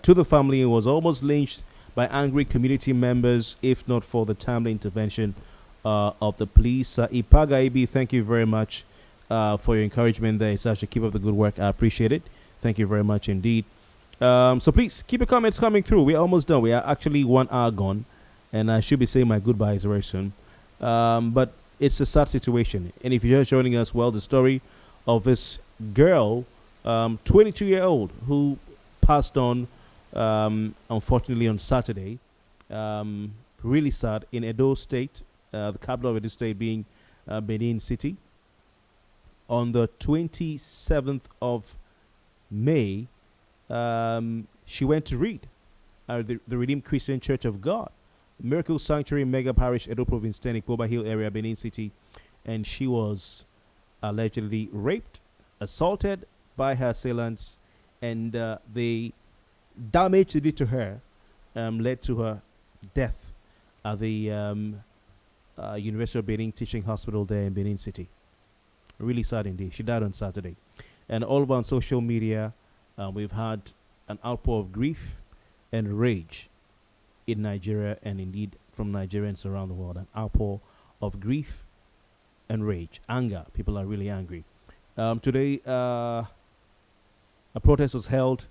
to the family and was almost lynched by angry community members, if not for the timely intervention of the police. Ipaga Ibi, thank you very much for your encouragement there. Sasha, keep up the good work. I appreciate it. Thank you very much indeed. So please keep your comments coming through. We're almost done. We are actually 1 hour gone, and I should be saying my goodbyes very soon. But it's a sad situation. And if you're just joining us, well, the story of this girl, 22-year-old, who passed on, unfortunately, on Saturday. Really sad, in Edo State, the capital of Edo State being Benin City. On the 27th of May, she went to read the Redeemed Christian Church of God, Miracle Sanctuary Mega Parish, Edo Province, Ikpoba Hill area, Benin City, and she was allegedly raped, assaulted by her assailants, and the damage they did to her led to her death at the University of Benin Teaching Hospital there in Benin City. Really sad indeed. She died on Saturday. And all over on social media, we've had an outpour of grief and rage in Nigeria, and indeed from Nigerians around the world. An outpour of grief and rage, anger. People are really angry. Today, a protest was held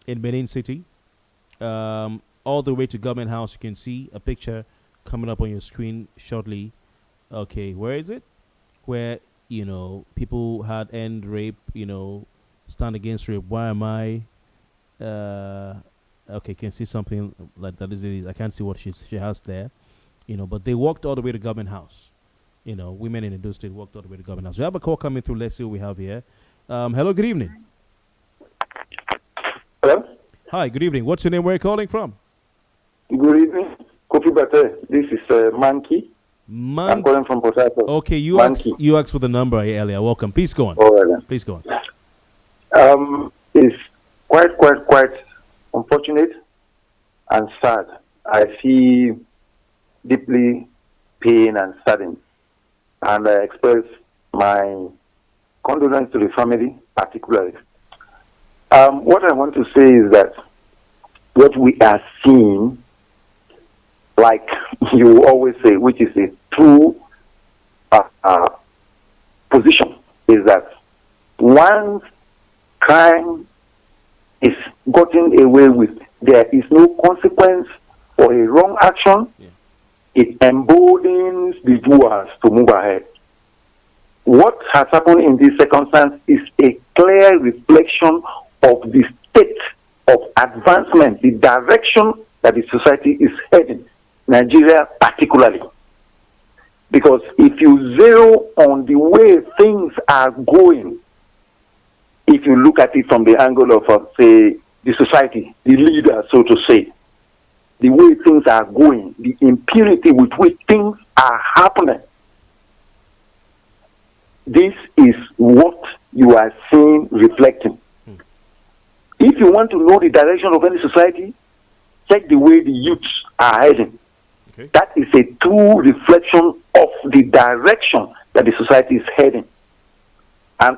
in Benin City, all the way to Government House. You can see a picture coming up on your screen shortly. Okay, where is it? Where, people had end rape, stand against rape. Why am I? Okay, can see something like that. I can't see what she has there, but they walked all the way to Government House. Women in Edo State walked all the way to Government House. We have a call coming through. Let's see what we have here. Hello, good evening. Hello? Hi, good evening. What's your name? Where are you calling from? Good evening. Kofi Bartels. This is Monkey. I'm calling from Port Harcourt. Okay, you asked for the number earlier. Welcome. Please go on. All right, then. Please go on. It's quite unfortunate and sad. I feel deeply pain and saddened, and I express my condolence to the family, particularly. What I want to say is that what we are seeing, like you always say, which is a true position, is that once crime is gotten away with, there is no consequence for a wrong action. Yeah. It emboldens the doers to move ahead. What has happened in this circumstance is a clear reflection of the state of advancement, the direction that the society is heading, Nigeria particularly. Because if you zero on the way things are going, if you look at it from the angle of, say, the society, the leader, so to say, the way things are going, the impunity with which things are happening, this is what you are seeing reflecting. If you want to know the direction of any society, check the way the youths are heading. Okay. That is a true reflection of the direction that the society is heading. And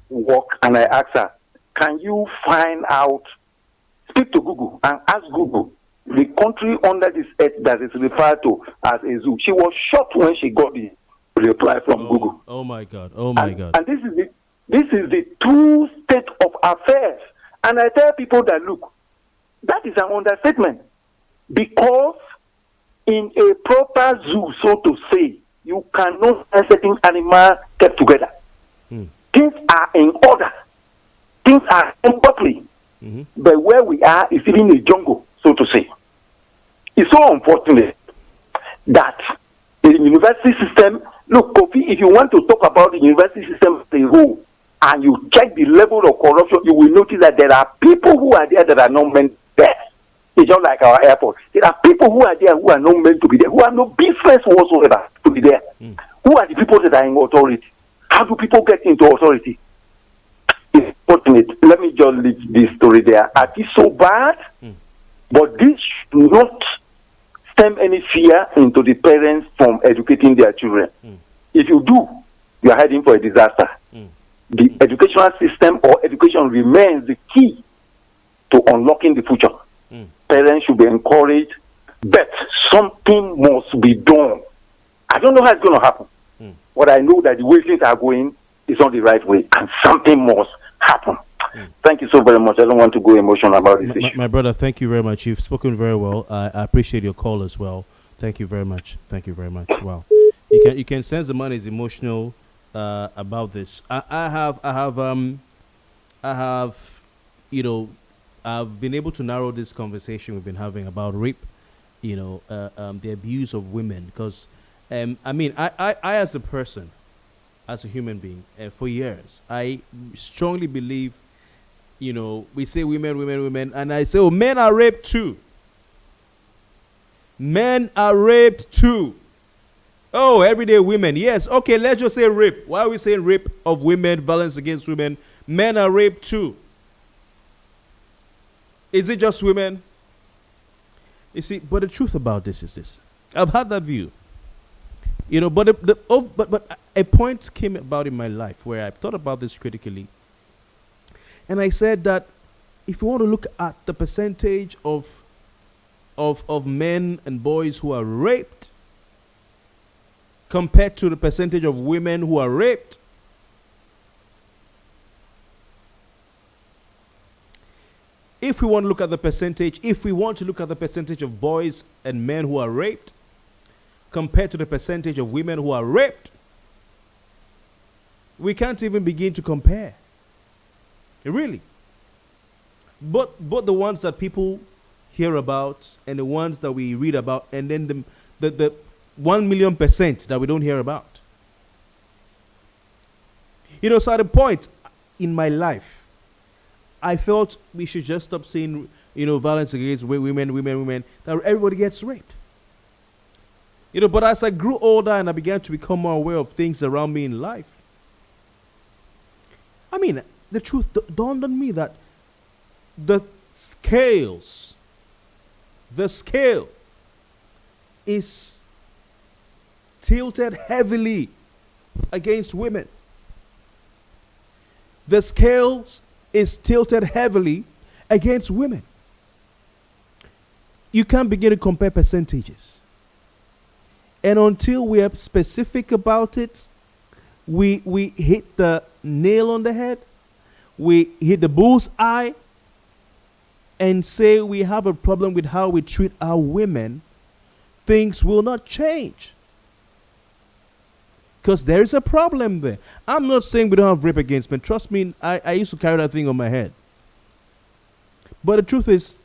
work, and I asked her, can you find out, speak to Google and ask Google the country under this earth that is referred to as a zoo. She was shocked when she got the reply from Google. Oh my God! Oh my God! And this is the true state of affairs. And I tell people that, look, that is an understatement, because in a proper zoo, so to say, you cannot have certain animals kept together. Things are in order. Things are orderly. But where we are is even a jungle, so to say. It's so unfortunate that the university system, look, Kofi, if you want to talk about the university system as a whole, and you check the level of corruption, you will notice that there are people who are there that are not meant there. It's just like our airport. There are people who are there who are not meant to be there, who have no business whatsoever to be there. Who are the people that are in authority? How do people get into authority? It's unfortunate. Let me just leave this story there. It is so bad, but this should not stem any fear into the parents from educating their children. If you do, you are heading for a disaster. The educational system or education remains the key to unlocking the future. Parents should be encouraged, but something must be done. I don't know how it's going to happen, but I know that the way things are going is not the right way, and something must happen. Thank you so very much. I don't want to go emotional about this issue. My brother, thank you very much. You've spoken very well. I appreciate your call as well. Thank you very much. Thank you very much. Wow, you can sense the man is emotional about this. I have, I've been able to narrow this conversation we've been having about rape, the abuse of women, because, I as a person, as a human being, for years, I strongly believe, we say women, and I say, oh, men are raped too. Men are raped too. Oh, everyday women. Yes, okay, let's just say rape. Why are we saying rape of women, violence against women? Men are raped too. Is it just women? You see, but the truth about this is this. I've had that view. But a point came about in my life where I thought about this critically. And I said that if you want to look at the percentage of men and boys who are raped compared to the percentage of women who are raped, if we want to look at the percentage of boys and men who are raped compared to the percentage of women who are raped, we can't even begin to compare. Really. But the ones that people hear about and the ones that we read about, and then the 1,000,000% that we don't hear about. So at a point in my life, I felt we should just stop saying, violence against women, that everybody gets raped. But as I grew older and I began to become more aware of things around me in life, the truth dawned on me that the scale is tilted heavily against women. The scale is tilted heavily against women. You can't begin to compare percentages. And until we are specific about it, we hit the nail on the head, we hit the bull's eye, and say we have a problem with how we treat our women, things will not change. Because there is a problem there. I'm not saying we don't have rape against men. Trust me, I used to carry that thing on my head. But the truth is,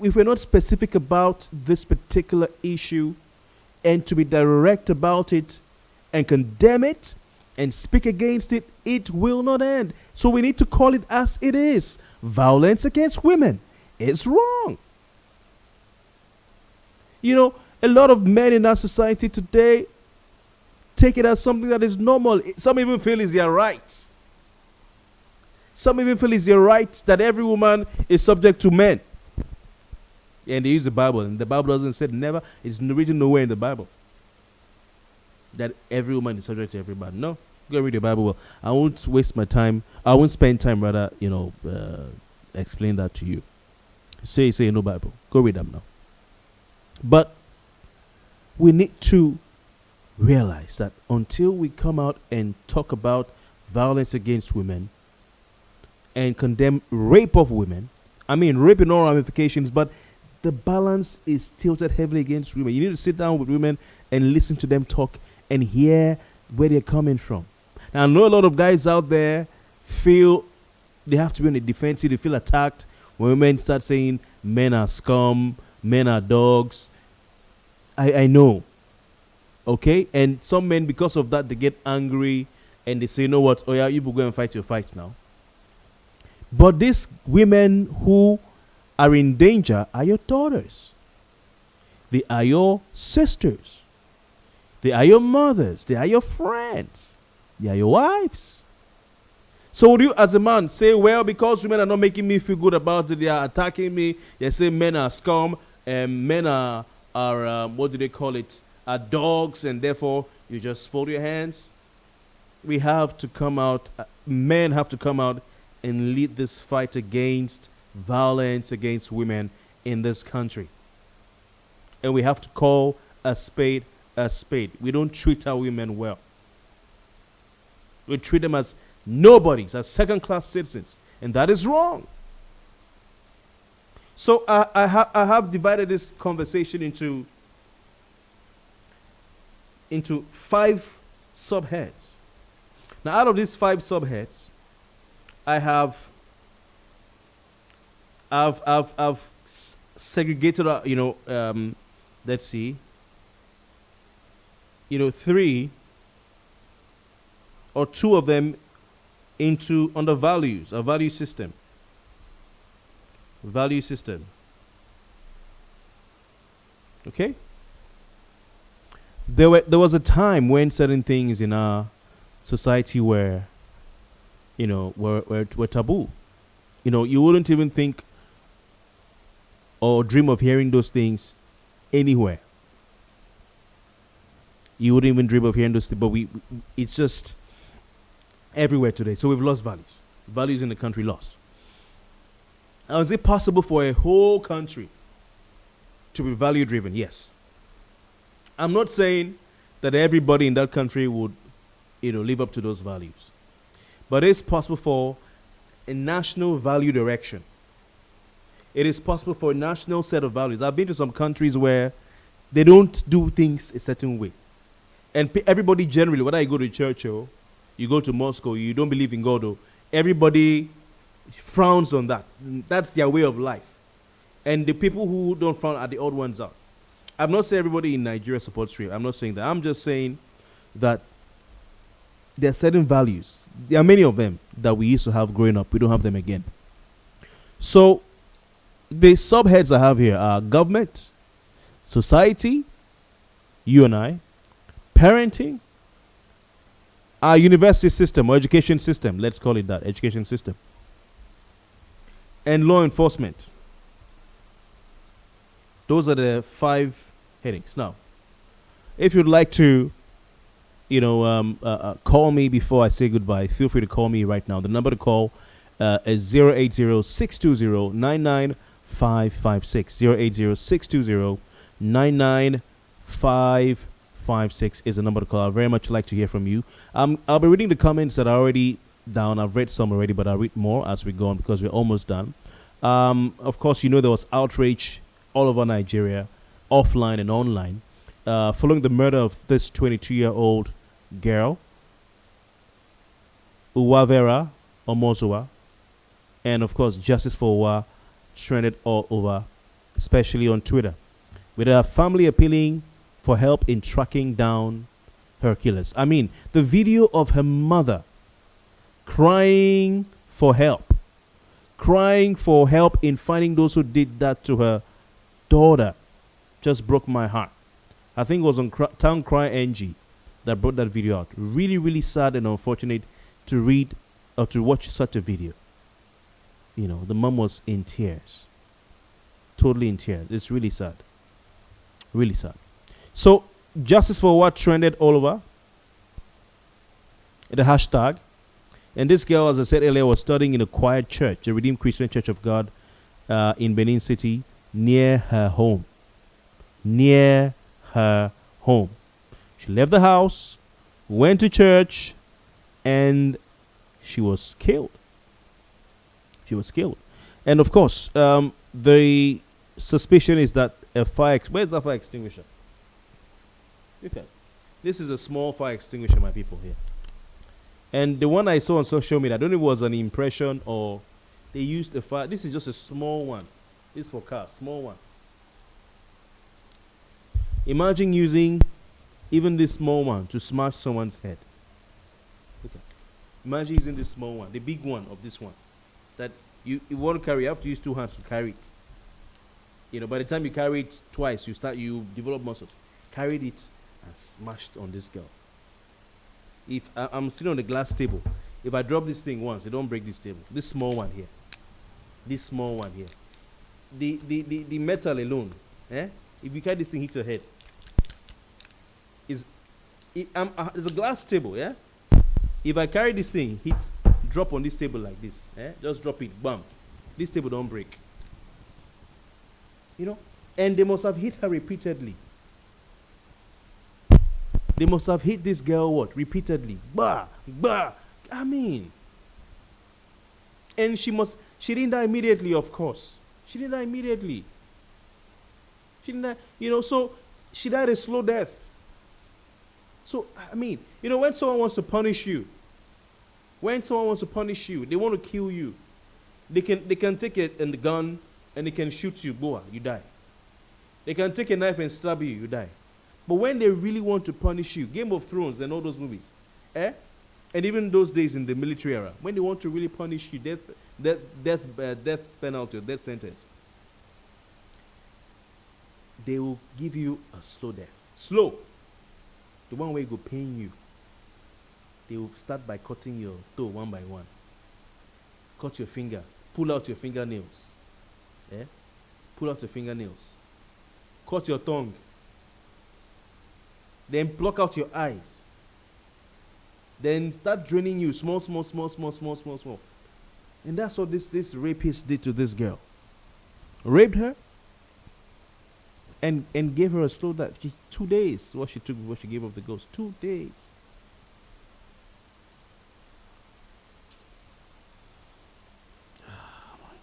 if we're not specific about this particular issue and to be direct about it and condemn it and speak against it, it will not end. So we need to call it as it is. Violence against women is wrong. A lot of men in our society today take it as something that is normal. Some even feel it's their right. Some even feel it's their right that every woman is subject to men. And they use the Bible, and the Bible doesn't say never. It's written nowhere in the Bible that every woman is subject to every man. No. Go read the Bible well. I won't waste my time. I won't spend time, rather, explain that to you. Say no Bible. Go read them now. But we need to realize that until we come out and talk about violence against women and condemn rape of women, I mean rape in all ramifications, but the balance is tilted heavily against women. You need to sit down with women and listen to them talk and hear where they're coming from. Now, I know a lot of guys out there feel they have to be on the defensive. They feel attacked when women start saying men are scum, men are dogs. I know. Okay? And some men, because of that, they get angry and they say, you know what? Oh, yeah, you will go and fight your fight now. But these women who are in danger are your daughters. They are your sisters. They are your mothers. They are your friends. They are your wives. So would you as a man say, well, because women are not making me feel good about it, they are attacking me, they say men are scum, and men are what do they call it, are dogs, and therefore you just fold your hands? We have to come out, men have to come out and lead this fight against violence against women in this country. And we have to call a spade a spade. We don't treat our women well. We treat them as nobodies, as second-class citizens. And that is wrong. So I have divided this conversation into 5 subheads. Now, out of these 5 subheads, I've segregated, let's see, 3 or 2 of them under values, a value system. Value system. Okay? There was a time when certain things in our society were taboo. You wouldn't even think or dream of hearing those things anywhere. You wouldn't even dream of hearing those things, but it's just everywhere today. So we've lost values. Values in the country lost. Now, is it possible for a whole country to be value driven? Yes. I'm not saying that everybody in that country would, live up to those values. But it's possible for a national value direction. It is possible for a national set of values. I've been to some countries where they don't do things a certain way. And everybody generally, whether you go to church or you go to Moscow, you don't believe in God, or everybody frowns on that. That's their way of life. And the people who don't frown are the odd ones out. I'm not saying everybody in Nigeria supports rape. I'm not saying that. I'm just saying that there are certain values. There are many of them that we used to have growing up. We don't have them again. So the subheads I have here are government, society, you and I, parenting, our university system or education system, let's call it that, education system, and law enforcement. Those are the 5 headings. Now, if you'd like to, call me before I say goodbye, feel free to call me right now. The number to call is 080-620-99556. 080-620-99556 is the number to call. I'd very much like to hear from you. I'll be reading the comments that are already down. I've read some already, but I'll read more as we go on because we're almost done. Of course, there was outrage all over Nigeria, offline and online, following the murder of this 22-year-old girl, Uwavera Omozoa, and of course, justice for Uwa trended all over, especially on Twitter, with her family appealing for help in tracking down her killers. I mean, the video of her mother crying for help in finding those who did that to her daughter just broke my heart. I think it was on Town Cry NG that brought that video out. Really, really sad and unfortunate to read or to watch such a video. The mom was in tears. Totally in tears. It's really sad. Really sad. So, justice for what trended all over. the hashtag. And this girl, as I said earlier, was studying in a quiet church, the Redeemed Christian Church of God in Benin City, near her home. Near her home. She left the house, went to church, and she was killed. She was killed. And of course, the suspicion is that a fire... Where's the fire extinguisher? Okay. This is a small fire extinguisher, my people, here. And the one I saw on social media, I don't know if it was an impression or they used a fire. This is just a small one. This is for cars, small one. Imagine using even this small one to smash someone's head. Okay. Imagine using this small one, the big one of this one. That you want to carry, you have to use 2 hands to carry it. You know, by the time you carry it twice, you develop muscles. Carried it and smashed on this girl. If I'm sitting on the glass table, if I drop this thing once, it don't break this table. This small one here. This small one here. The metal alone, if you carry this thing, hit your head. It's a glass table, yeah? If I carry this thing, drop on this table like this, just drop it, bam. This table don't break. You know? And they must have hit her repeatedly. They must have hit this girl what? Repeatedly. Bah! Bah! I mean. And she didn't die immediately, of course. She didn't die immediately. She didn't die, so she died a slow death. So, I mean, when someone wants to punish you, they want to kill you, they can take a gun and they can shoot you, boa, you die. They can take a knife and stab you, you die. But when they really want to punish you, Game of Thrones and all those movies, and even those days in the military era, when they want to really punish you, death penalty or death sentence, they will give you a slow death. Slow. The one where it will pain you. They will start by cutting your toe one by one. Cut your finger. Pull out your fingernails. Pull out your fingernails. Cut your tongue. Then pluck out your eyes. Then start draining you small. And that's what this rapist did to this girl. Raped her and gave her a slow death. 2 days what she took before she gave up the ghost. 2 days. Oh my God.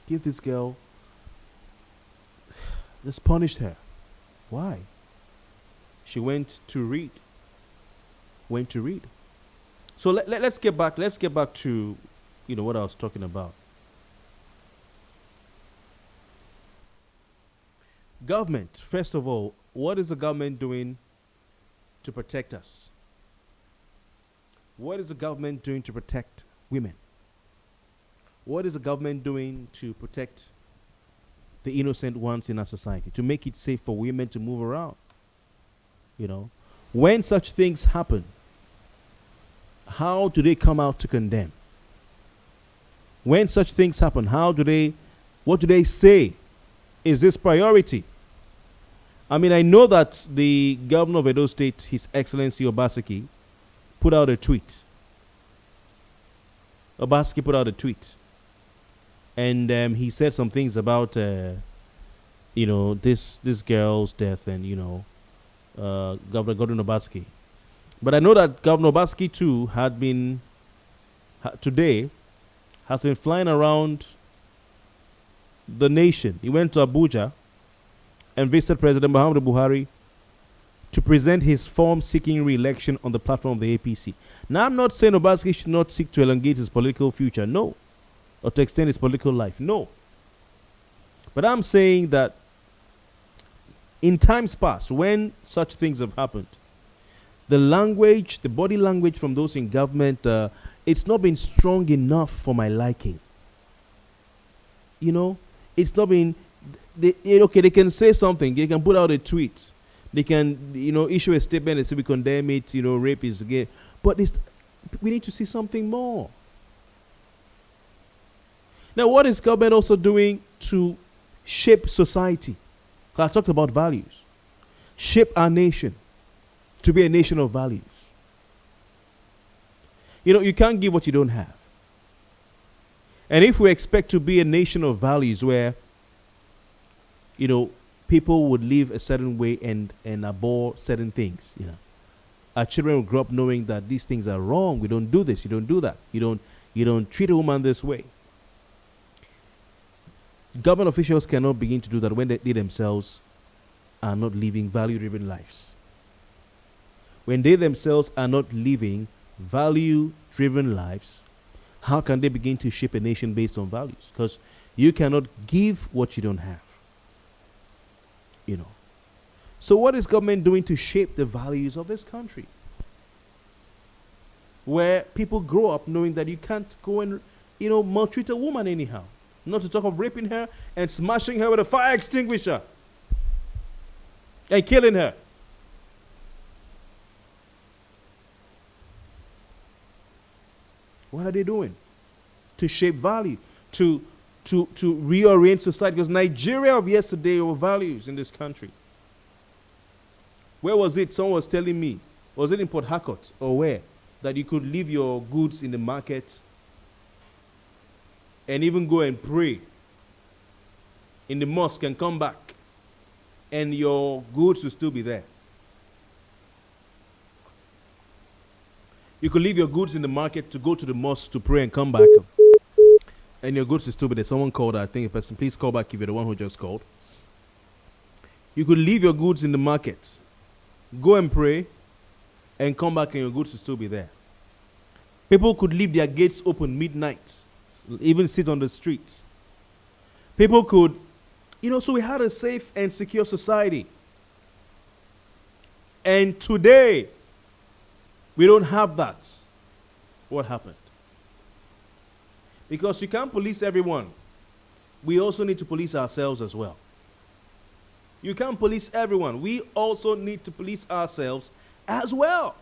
Give this girl, just punished her. Why? She went to read. So let's get back to what I was talking about. Government, first of all, what is the government doing to protect us? What is the government doing to protect women? What is the government doing to protect the innocent ones in our society, to make it safe for women to move around? When such things happen, how do they come out to condemn? When such things happen, what do they say? Is this priority? I mean, I know that the governor of Edo State, His Excellency Obaseki, put out a tweet. And he said some things about, this girl's death and, Governor Gordon Obaseki. But I know that Governor Obaseki too today has been flying around the nation. He went to Abuja and visited President Muhammadu Buhari to present his form seeking re-election on the platform of the APC. Now, I'm not saying Obaseki should not seek to elongate his political future, no. Or to extend his political life, no. But I'm saying that in times past, when such things have happened, the body language from those in government, it's not been strong enough for my liking. It's not been, they can say something, they can put out a tweet, they can, issue a statement and say we condemn it, rape is gay. But we need to see something more. Now, what is government also doing to shape society. I talked about values. Shape our nation to be a nation of values. You know, you can't give what you don't have. And if we expect to be a nation of values where, you know, people would live a certain way and abhor certain things, you know, our children will grow up knowing that these things are wrong. We don't do this. You don't do that. You don't treat a woman this way. Government officials cannot begin to do that when they themselves are not living value-driven lives. When they themselves are not living value-driven lives, how can they begin to shape a nation based on values? Because you cannot give what you don't have. You know. So what is government doing to shape the values of this country? Where people grow up knowing that you can't go and, you know, maltreat a woman anyhow. Not to talk of raping her and smashing her with a fire extinguisher and killing her. What are they doing? To shape value, to reorient society. Because Nigeria of yesterday were values in this country. Where was it? Someone was telling me, was it in Port Harcourt or where, that you could leave your goods in the market and even go and pray in the mosque and come back, and your goods will still be there. You could leave your goods in the market to go to the mosque to pray and come back, and your goods will still be there. Someone called, I think a person, please call back if you're the one who just called. You could leave your goods in the market, go and pray, and come back and your goods will still be there. People could leave their gates open midnight, even sit on the street. People could, you know, so we had a safe and secure society. And today, we don't have that. What happened? Because you can't police everyone. We also need to police ourselves as well. You can't police everyone. We also need to police ourselves as well.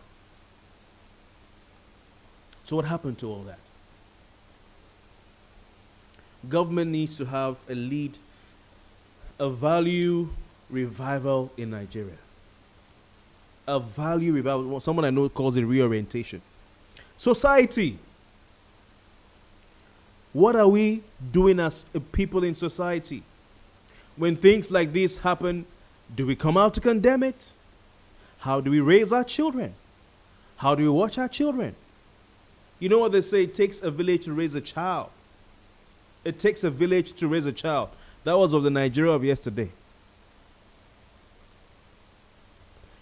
So what happened to all that? Government needs to have a lead, a value revival in Nigeria. A value revival. Someone I know calls it reorientation. Society. What are we doing as people in society? When things like this happen, do we come out to condemn it? How do we raise our children? How do we watch our children? You know what they say, it takes a village to raise a child. It takes a village to raise a child. That was of the Nigeria of yesterday.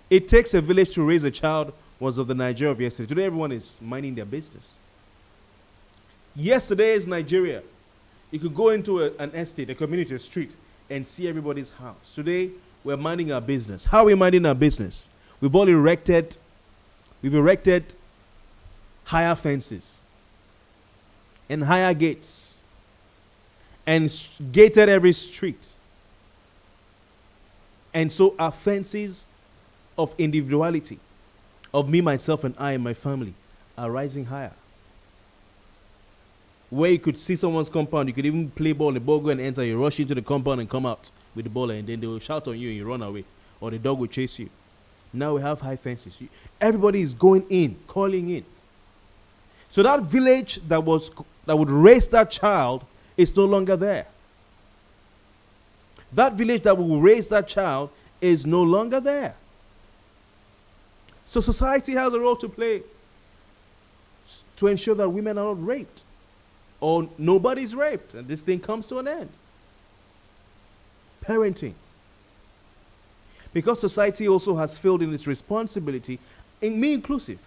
It takes a village to raise a child was of the Nigeria of yesterday. Today everyone is minding their business. Yesterday's Nigeria, you could go into an estate, a community, a street, and see everybody's house. Today, we're minding our business. How are we minding our business? We've erected higher fences and higher gates and gated every street. And so our fences of individuality, of me, myself, and I and my family are rising higher. Where you could see someone's compound, you could even play ball, the ball go and enter, you rush into the compound and come out with the ball, and then they will shout on you and you run away, or the dog will chase you. Now we have high fences. Everybody is going in, calling in. So that village that would raise that child is no longer there. That village that will raise that child is no longer there. So society has a role to play to ensure that women are not raped, or nobody's raped, and this thing comes to an end. Parenting. Because society also has failed in its responsibility, in me inclusive.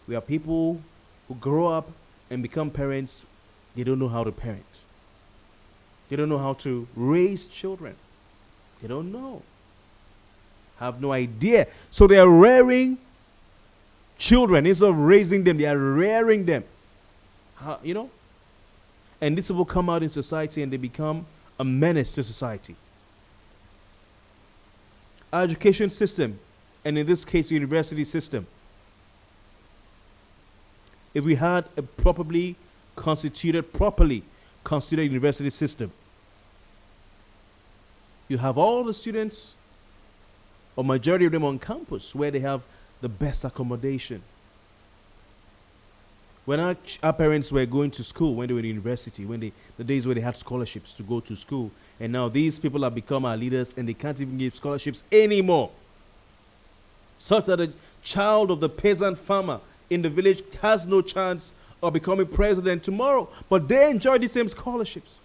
We are people who grow up and become parents, they don't know how to parent. They don't know how to raise children. They don't know. Have no idea. So they are rearing children. Instead of raising them, they are rearing them. You know? And these people come out in society and they become a menace to society. Our education system, and in this case, university system. If we had a properly constituted university system, You have all the students, or majority of them on campus, where they have the best accommodation. When our parents were going to school, when they were in university, the days where they had scholarships to go to school, and now these people have become our leaders and they can't even give scholarships anymore. Such that a child of the peasant farmer in the village has no chance of becoming president tomorrow, but they enjoy the same scholarships.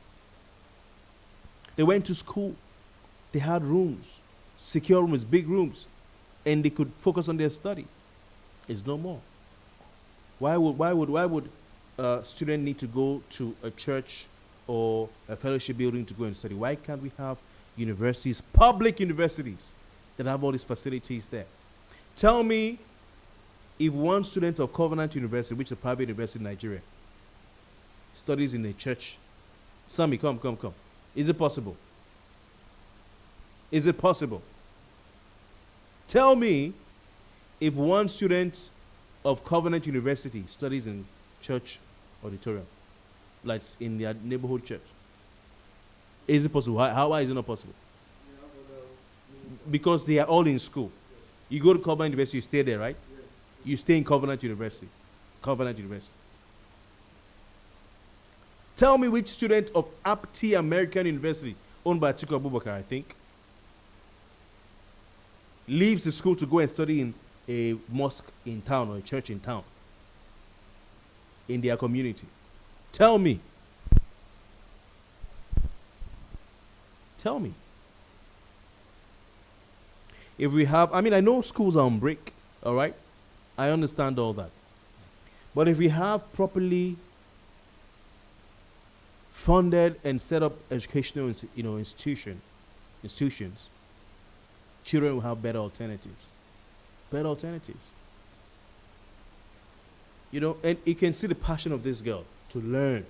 They went to school, they had rooms, secure rooms, big rooms, and they could focus on their study. It's no more. Why would a student need to go to a church or a fellowship building to go and study? Why can't we have universities, public universities, that have all these facilities there? Tell me, if one student of Covenant University, which is a private university in Nigeria, studies in a church, Sammy, come. Is it possible? Is it possible? Tell me, if one student of Covenant University studies in church auditorium, like in their neighborhood church, is it possible? Why is it not possible? Because they are all in school. You go to Covenant University, you stay there, right? You stay in Covenant University. Covenant University. Tell me which student of Apti American University, owned by Atiku Abubakar, I think, leaves the school to go and study in a mosque in town or a church in town, in their community. Tell me. Tell me. If we have, I know schools are on break, all right? I understand all that. But if we have properly funded and set up educational institutions, children will have better alternatives. Better alternatives. And you can see the passion of this girl to learn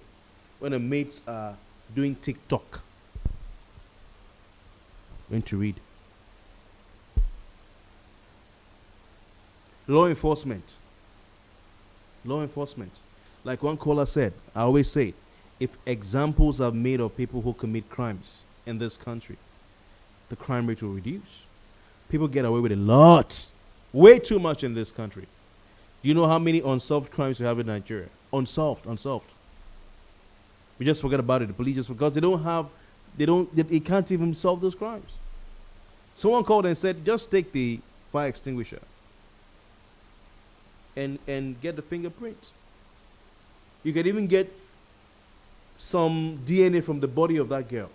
when her mates are doing TikTok. Learn to read. Law enforcement. Like one caller said, I always say, if examples are made of people who commit crimes in this country, the crime rate will reduce. People get away with a lot. Way too much in this country. Do you know how many unsolved crimes we have in Nigeria? Unsolved. We just forget about it. The police just, because they can't even solve those crimes. Someone called and said, just take the fire extinguisher and get the fingerprint. You can even get some DNA from the body of that girl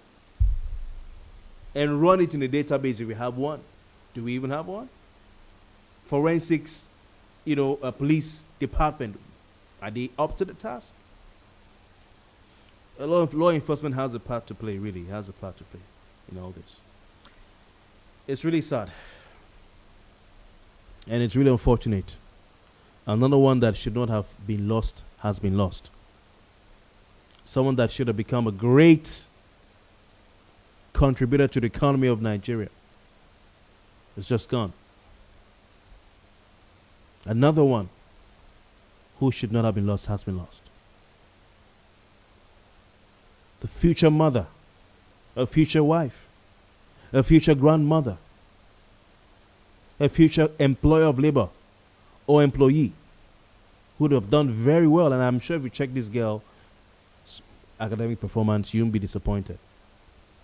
and run it in a database if we have one. Do we even have one? Forensics, a police department, are they up to the task? Law enforcement has a part to play, really, has a part to play in all this. It's really sad. And it's really unfortunate. Another one that should not have been lost has been lost. Someone that should have become a great contributor to the economy of Nigeria is just gone. Another one who should not have been lost has been lost. The future mother, a future wife, a future grandmother, a future employer of labor or employee who would have done very well. And I'm sure if you check this girl's academic performance, you won't be disappointed.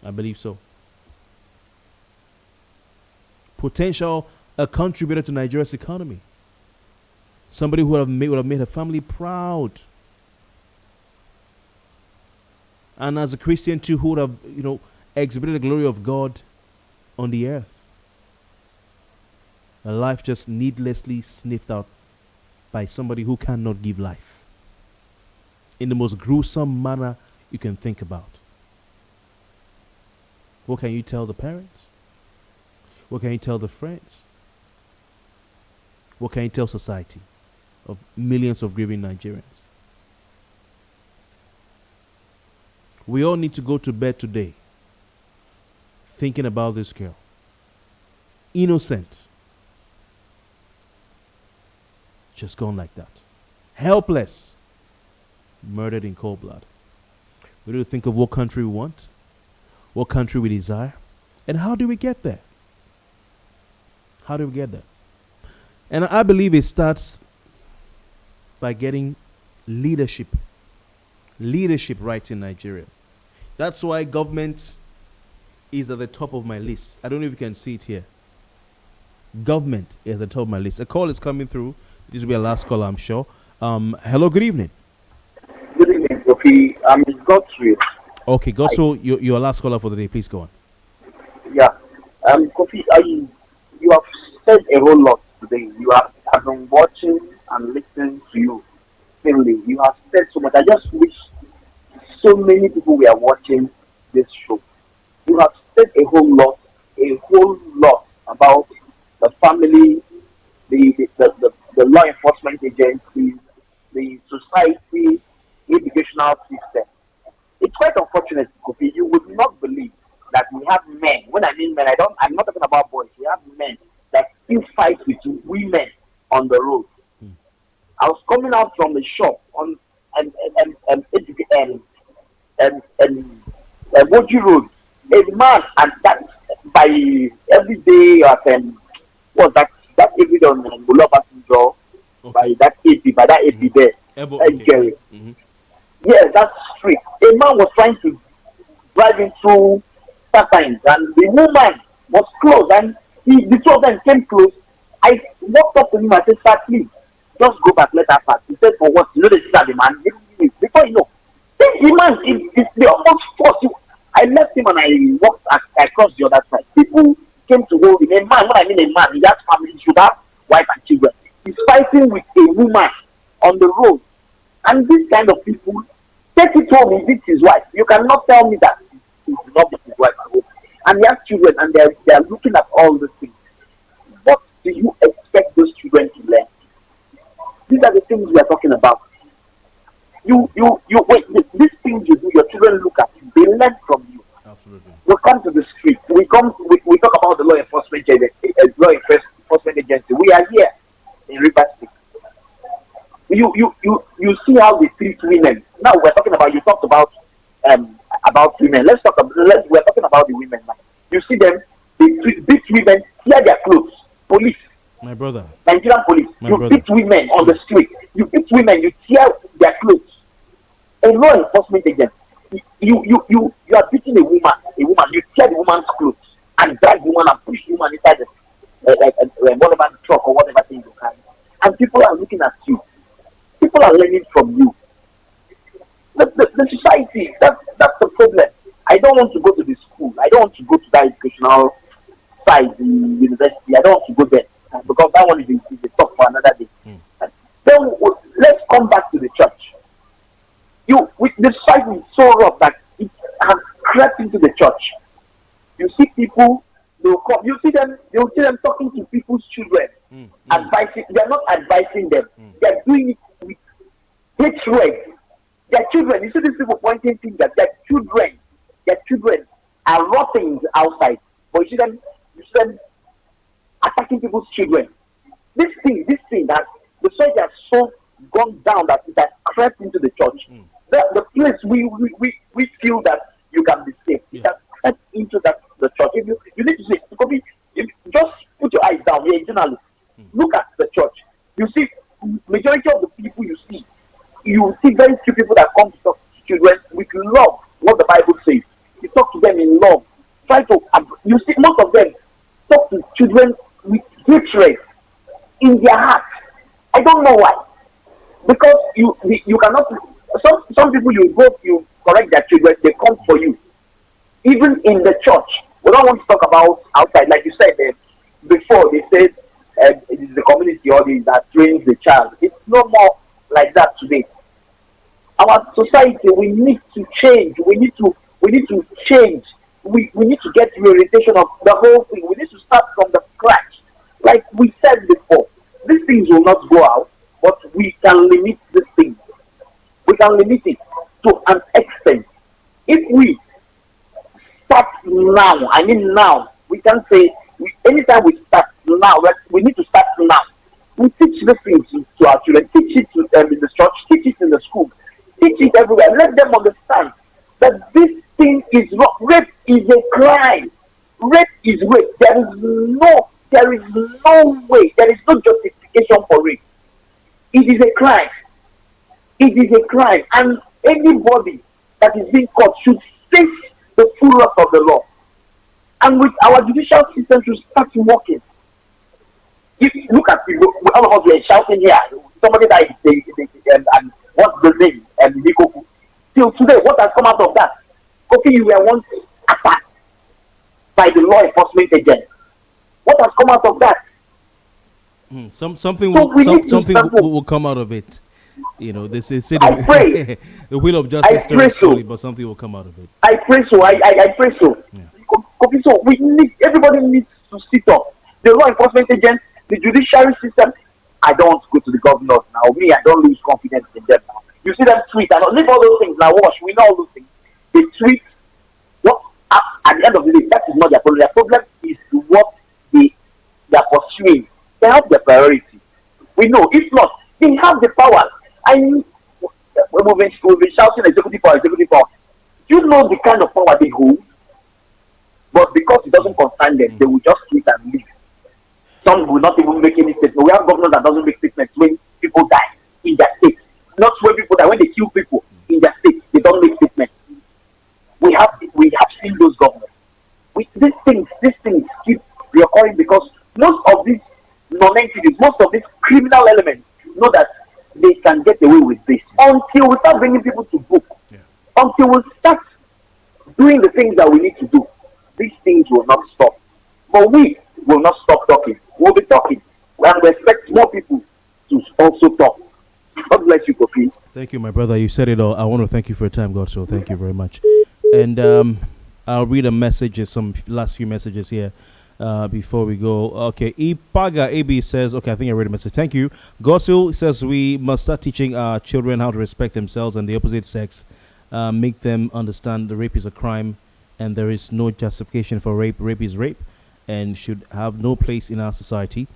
I believe so. Potential, a contributor to Nigeria's economy. Somebody who would have made her family proud. And as a Christian too, who would have, exhibited the glory of God on the earth. A life just needlessly sniffed out by somebody who cannot give life in the most gruesome manner you can think about. What can you tell the parents? What can you tell the friends? What can you tell society of millions of grieving Nigerians? We all need to go to bed today thinking about this girl. Innocent. Just gone like that. Helpless. Murdered in cold blood. We need to think of what country we want, what country we desire, And how do we get there? How do we get there? And I believe it starts by getting leadership right in Nigeria. That's why government is at the top of my list. I don't know if you can see it here. Government is at the top of my list. A call is coming through. This will be a last call, I'm sure. Hello, good evening. Good evening, Kofi. It's Godfrey. Okay, Gosso, your last caller for the day. Please go on. Yeah. Kofi, you have said a whole lot today. I've been watching and listening to you. Finley, you have said so much. I just wish so many people were watching this show. You have said a whole lot about the family, the law enforcement agencies, the society, educational system. It's quite unfortunate, Kofi. You would not believe that we have men. When I mean men, I'm not talking about boys. We have men that still fight with women on the road. I was coming out from the shop on Moji Road. A man, and that by every day at that every day on Bulova Passenger by that AP there. Jerry. Yes, that's street. A man was trying to drive into Satines, and the woman was close, and the two of them came close. I walked up to him and said, "Sir, please, just go back, let her pass." He said, "For what?" You know, they see that the man, before you know, the man, they almost forced you. I left him and I walked across the other side. People came to hold him. A man, when I mean a man, he has family, he should have wife and children. He's fighting with a woman on the road. And this kind of people, take it home, he beats his wife. You cannot tell me that he did not beat his wife at home. And he has children, and they are looking at all these things. What do you expect those children to learn? These are the things we are talking about. You wait, these things you do, your children look at you, they learn from you. Absolutely. We come to the street, we talk about the law enforcement agency. We are here in River State. You see how they treat women. Now we're talking about, you talked about women. We're talking about the women now. You see them, they beat women, tear their clothes. Police. My brother. Nigerian police. Beat women on the street. You beat women, you tear their clothes. A law enforcement agent. You are beating a woman, you tear the woman's clothes and drag the woman and push the woman inside whatever truck or whatever thing you carry. And people are looking at you. People are learning from you. The society, that's the problem. I don't want to go to the school. I don't want to go to that educational side, the university. I don't want to go there because that one is a talk for another day. Then let's come back to the church. The society is so rough that it has crept into the church. You see people, they will come. You see them talking to people's children, advising. They are not advising them. They are doing it with hatred. Their children. You see these people pointing fingers. Their children are rotting outside. But you see them attacking people's children. This thing that the society has so gone down that it has crept into the church. The place we feel that you can be safe. It has crept into the church. If you need to say, just put your eyes down. You're a journalist. Look at the church. You see, majority of the people you see very few people that come to talk to children with love. What the Bible says. You talk to them in love. You see, most of them talk to children with hatred in their heart. I don't know why. Because you cannot. Some people you correct their children, they come for you. Even in the church, we don't want to talk about outside. Like you said before, they said it is the community or that trains the child. It's no more like that today. Our society, we need to change. We need to change. We need to get reorientation of the whole thing. We need to start from the scratch. Like we said before, these things will not go out, but we can limit these things. We can limit it to an extent. If we start now, we can say, anytime we start now, we need to start now. We teach these things to our children, teach it to them in the church, teach it in the school, teach it everywhere. Let them understand that this thing is wrong. Rape is a crime. Rape is rape. There is no way, there is no justification for rape. It is a crime. It is a crime, and anybody that is being caught should face the full wrath of the law. And with our judicial system should start working. If you look at all of us were shouting here, somebody that is and what's the name? Nikoku. Till today, what has come out of that? Kofi, you were once attacked by the law enforcement agent. What has come out of that? Something will come out of it. You know, this is the wheel of justice turns slowly, but something will come out of it. I pray so. I pray so. Yeah. Kofi, so everybody needs to sit up. The law enforcement agents, the judiciary system. I don't want to go to the governors now. Me, I don't lose confidence in them now. You see them tweet and leave all those things now. Watch, we know all those things. They tweet. What at the end of the day, that is not their problem. Their problem is what they are pursuing. They have their priority. We know. If not, they have the power. We've been shouting executive power. Do you know the kind of power they hold? But because it doesn't concern them, they will just tweet and leave. Some will not even make any statement. We have governors that doesn't make statements when people die in their state. Not when people die, when they kill people in their state, they don't make statements. We have seen those governors. These things keep reoccurring because most of these non-entities, most of these criminal elements know that they can get away with this until we start bringing people to book. Yeah. Until we start doing the things that we need to do. These things will not stop. But we will not stop talking. We'll be talking. And we expect more people to also talk. God bless you, Kofi. Thank you, my brother. You said it all. I want to thank you for your time, God. So thank you very much. And I'll read a message, some last few messages here before we go. Okay, Ipaga AB says, okay, I think I read a message. Thank you. Gosil says we must start teaching our children how to respect themselves and the opposite sex. Make them understand the rape is a crime and there is no justification for rape. Rape is rape and should have no place in our society.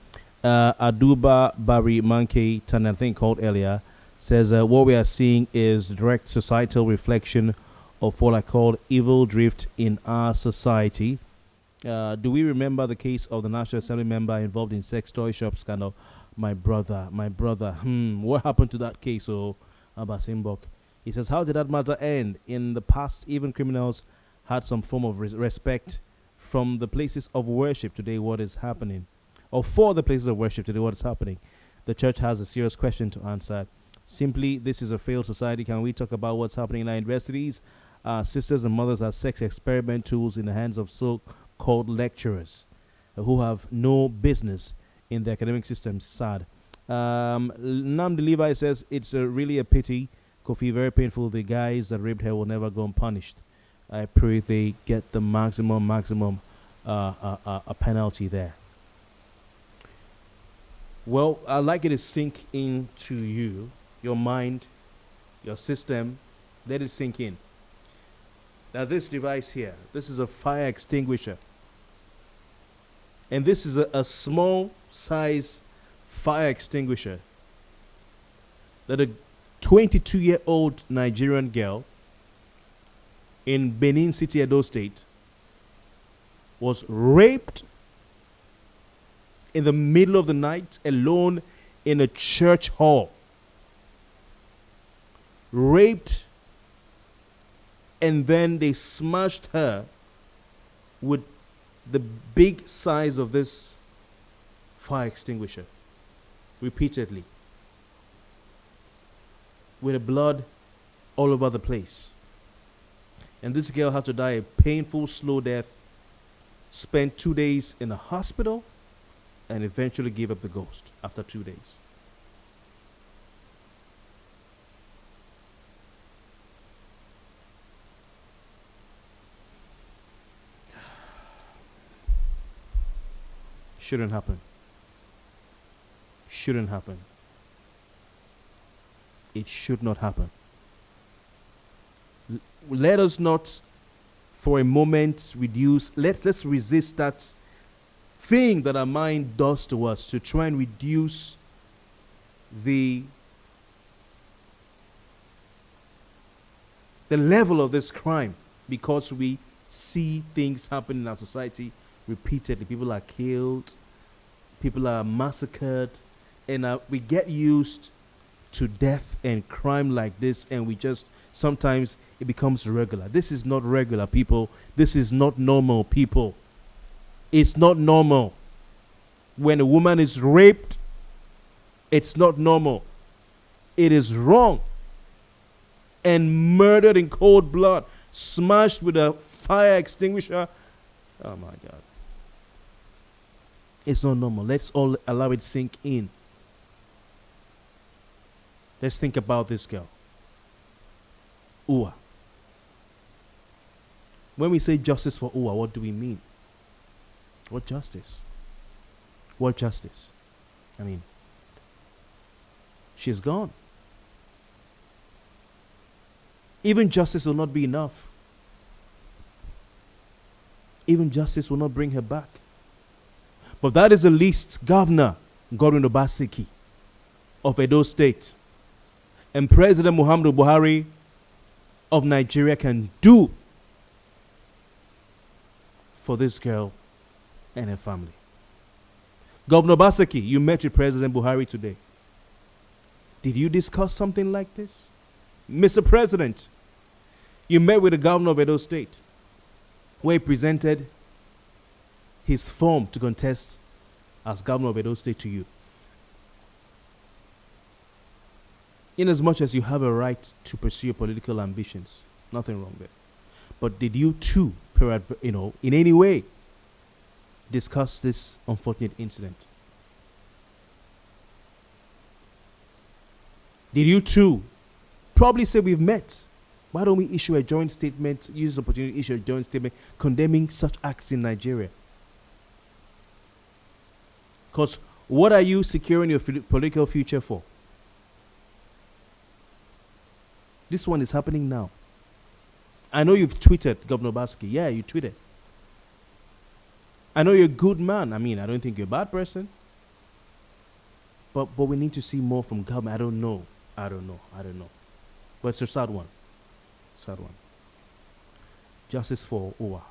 Aduba Bari Manke Tan, I think called earlier, says what we are seeing is direct societal reflection of what I call evil drift in our society. Do we remember the case of the National Assembly member involved in sex toy shop scandal? My brother. What happened to that case? Abasimbok. He says, how did that matter end? In the past, even criminals had some form of respect from the places of worship. Today, what is happening? Or for the places of worship today, what is happening? The church has a serious question to answer. Simply, this is a failed society. Can we talk about what's happening in our universities? Sisters and mothers are sex experiment tools in the hands of so-called lecturers who have no business in the academic system. Sad. Namdi Levi says, it's really a pity. Kofi, very painful. The guys that raped her will never go unpunished. I pray they get the maximum a penalty there. Well, I'd like it to sink into you, your mind, your system. Let it sink in. Now this device here, this is a fire extinguisher. And this is a small size fire extinguisher that a 22-year-old Nigerian girl in Benin City, Edo State, was raped in the middle of the night alone in a church hall. Raped, and then they smashed her with the big size of this fire extinguisher repeatedly, with the blood all over the place. And this girl had to die a painful, slow death, spent 2 days in a hospital, and eventually gave up the ghost after 2 days. Shouldn't happen. Shouldn't happen. It should not happen. Let us not for a moment reduce, let's resist that thing that our mind does to us to try and reduce the level of this crime because we see things happen in our society repeatedly. People are killed, people are massacred, and we get used to death and crime like this, and we just sometimes it becomes regular. This is not regular, people. This is not normal, people. It's not normal. When a woman is raped, it's not normal. It is wrong. And murdered in cold blood, smashed with a fire extinguisher. Oh my God. It's not normal. Let's all allow it sink in. Let's think about this girl. Uwa. When we say justice for Uwa, what do we mean? What justice? What justice? I mean, she's gone. Even justice will not be enough. Even justice will not bring her back. But that is the least Governor Godwin Obaseki of Edo State and President Muhammadu Buhari of Nigeria can do for this girl and her family. Governor Obaseki, you met with President Buhari today. Did you discuss something like this? Mr. President, you met with the governor of Edo State, where he presented his form to contest as governor of Edo State to you. Inasmuch as you have a right to pursue your political ambitions, nothing wrong there. But did you too, in any way, discuss this unfortunate incident? Did you too probably say we've met? Why don't we issue a joint statement, use this opportunity to issue a joint statement condemning such acts in Nigeria? Because what are you securing your political future for? This one is happening now. I know you've tweeted, Governor Obaseki. Yeah, you tweeted. I know you're a good man. I mean, I don't think you're a bad person. But we need to see more from government. I don't know. But it's a sad one. Sad one. Justice for Uwa.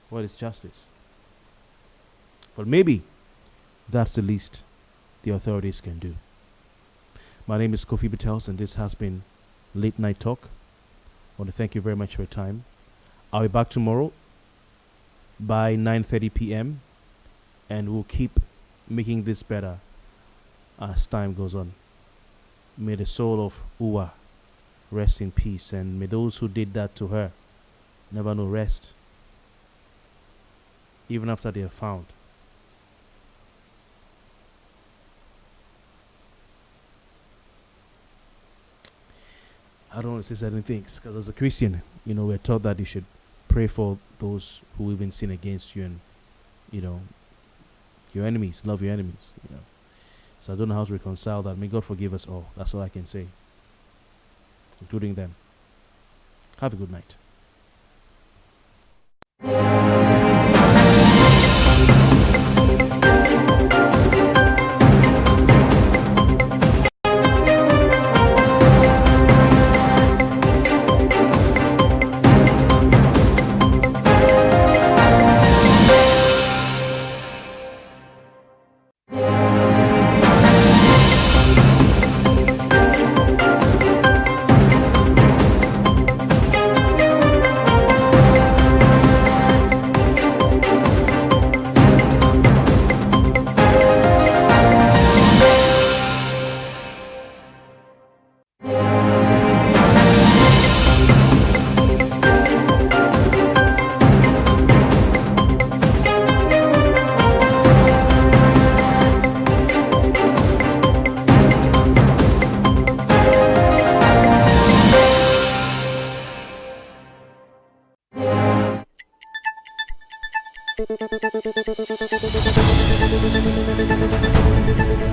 What is justice? But maybe that's the least the authorities can do. My name is Kofi Bartels, and this has been Late Night Talk. I want to thank you very much for your time. I'll be back tomorrow by 9:30 p.m. and we'll keep making this better as time goes on. May the soul of Uwa rest in peace, and may those who did that to her never know rest, even after they are found. I don't want to say certain things because as a Christian, we're taught that you should pray for those who even sin against you, and your enemies, love your enemies. So I don't know how to reconcile that. May God forgive us all. That's all I can say, including them. Have a good night. Thank you.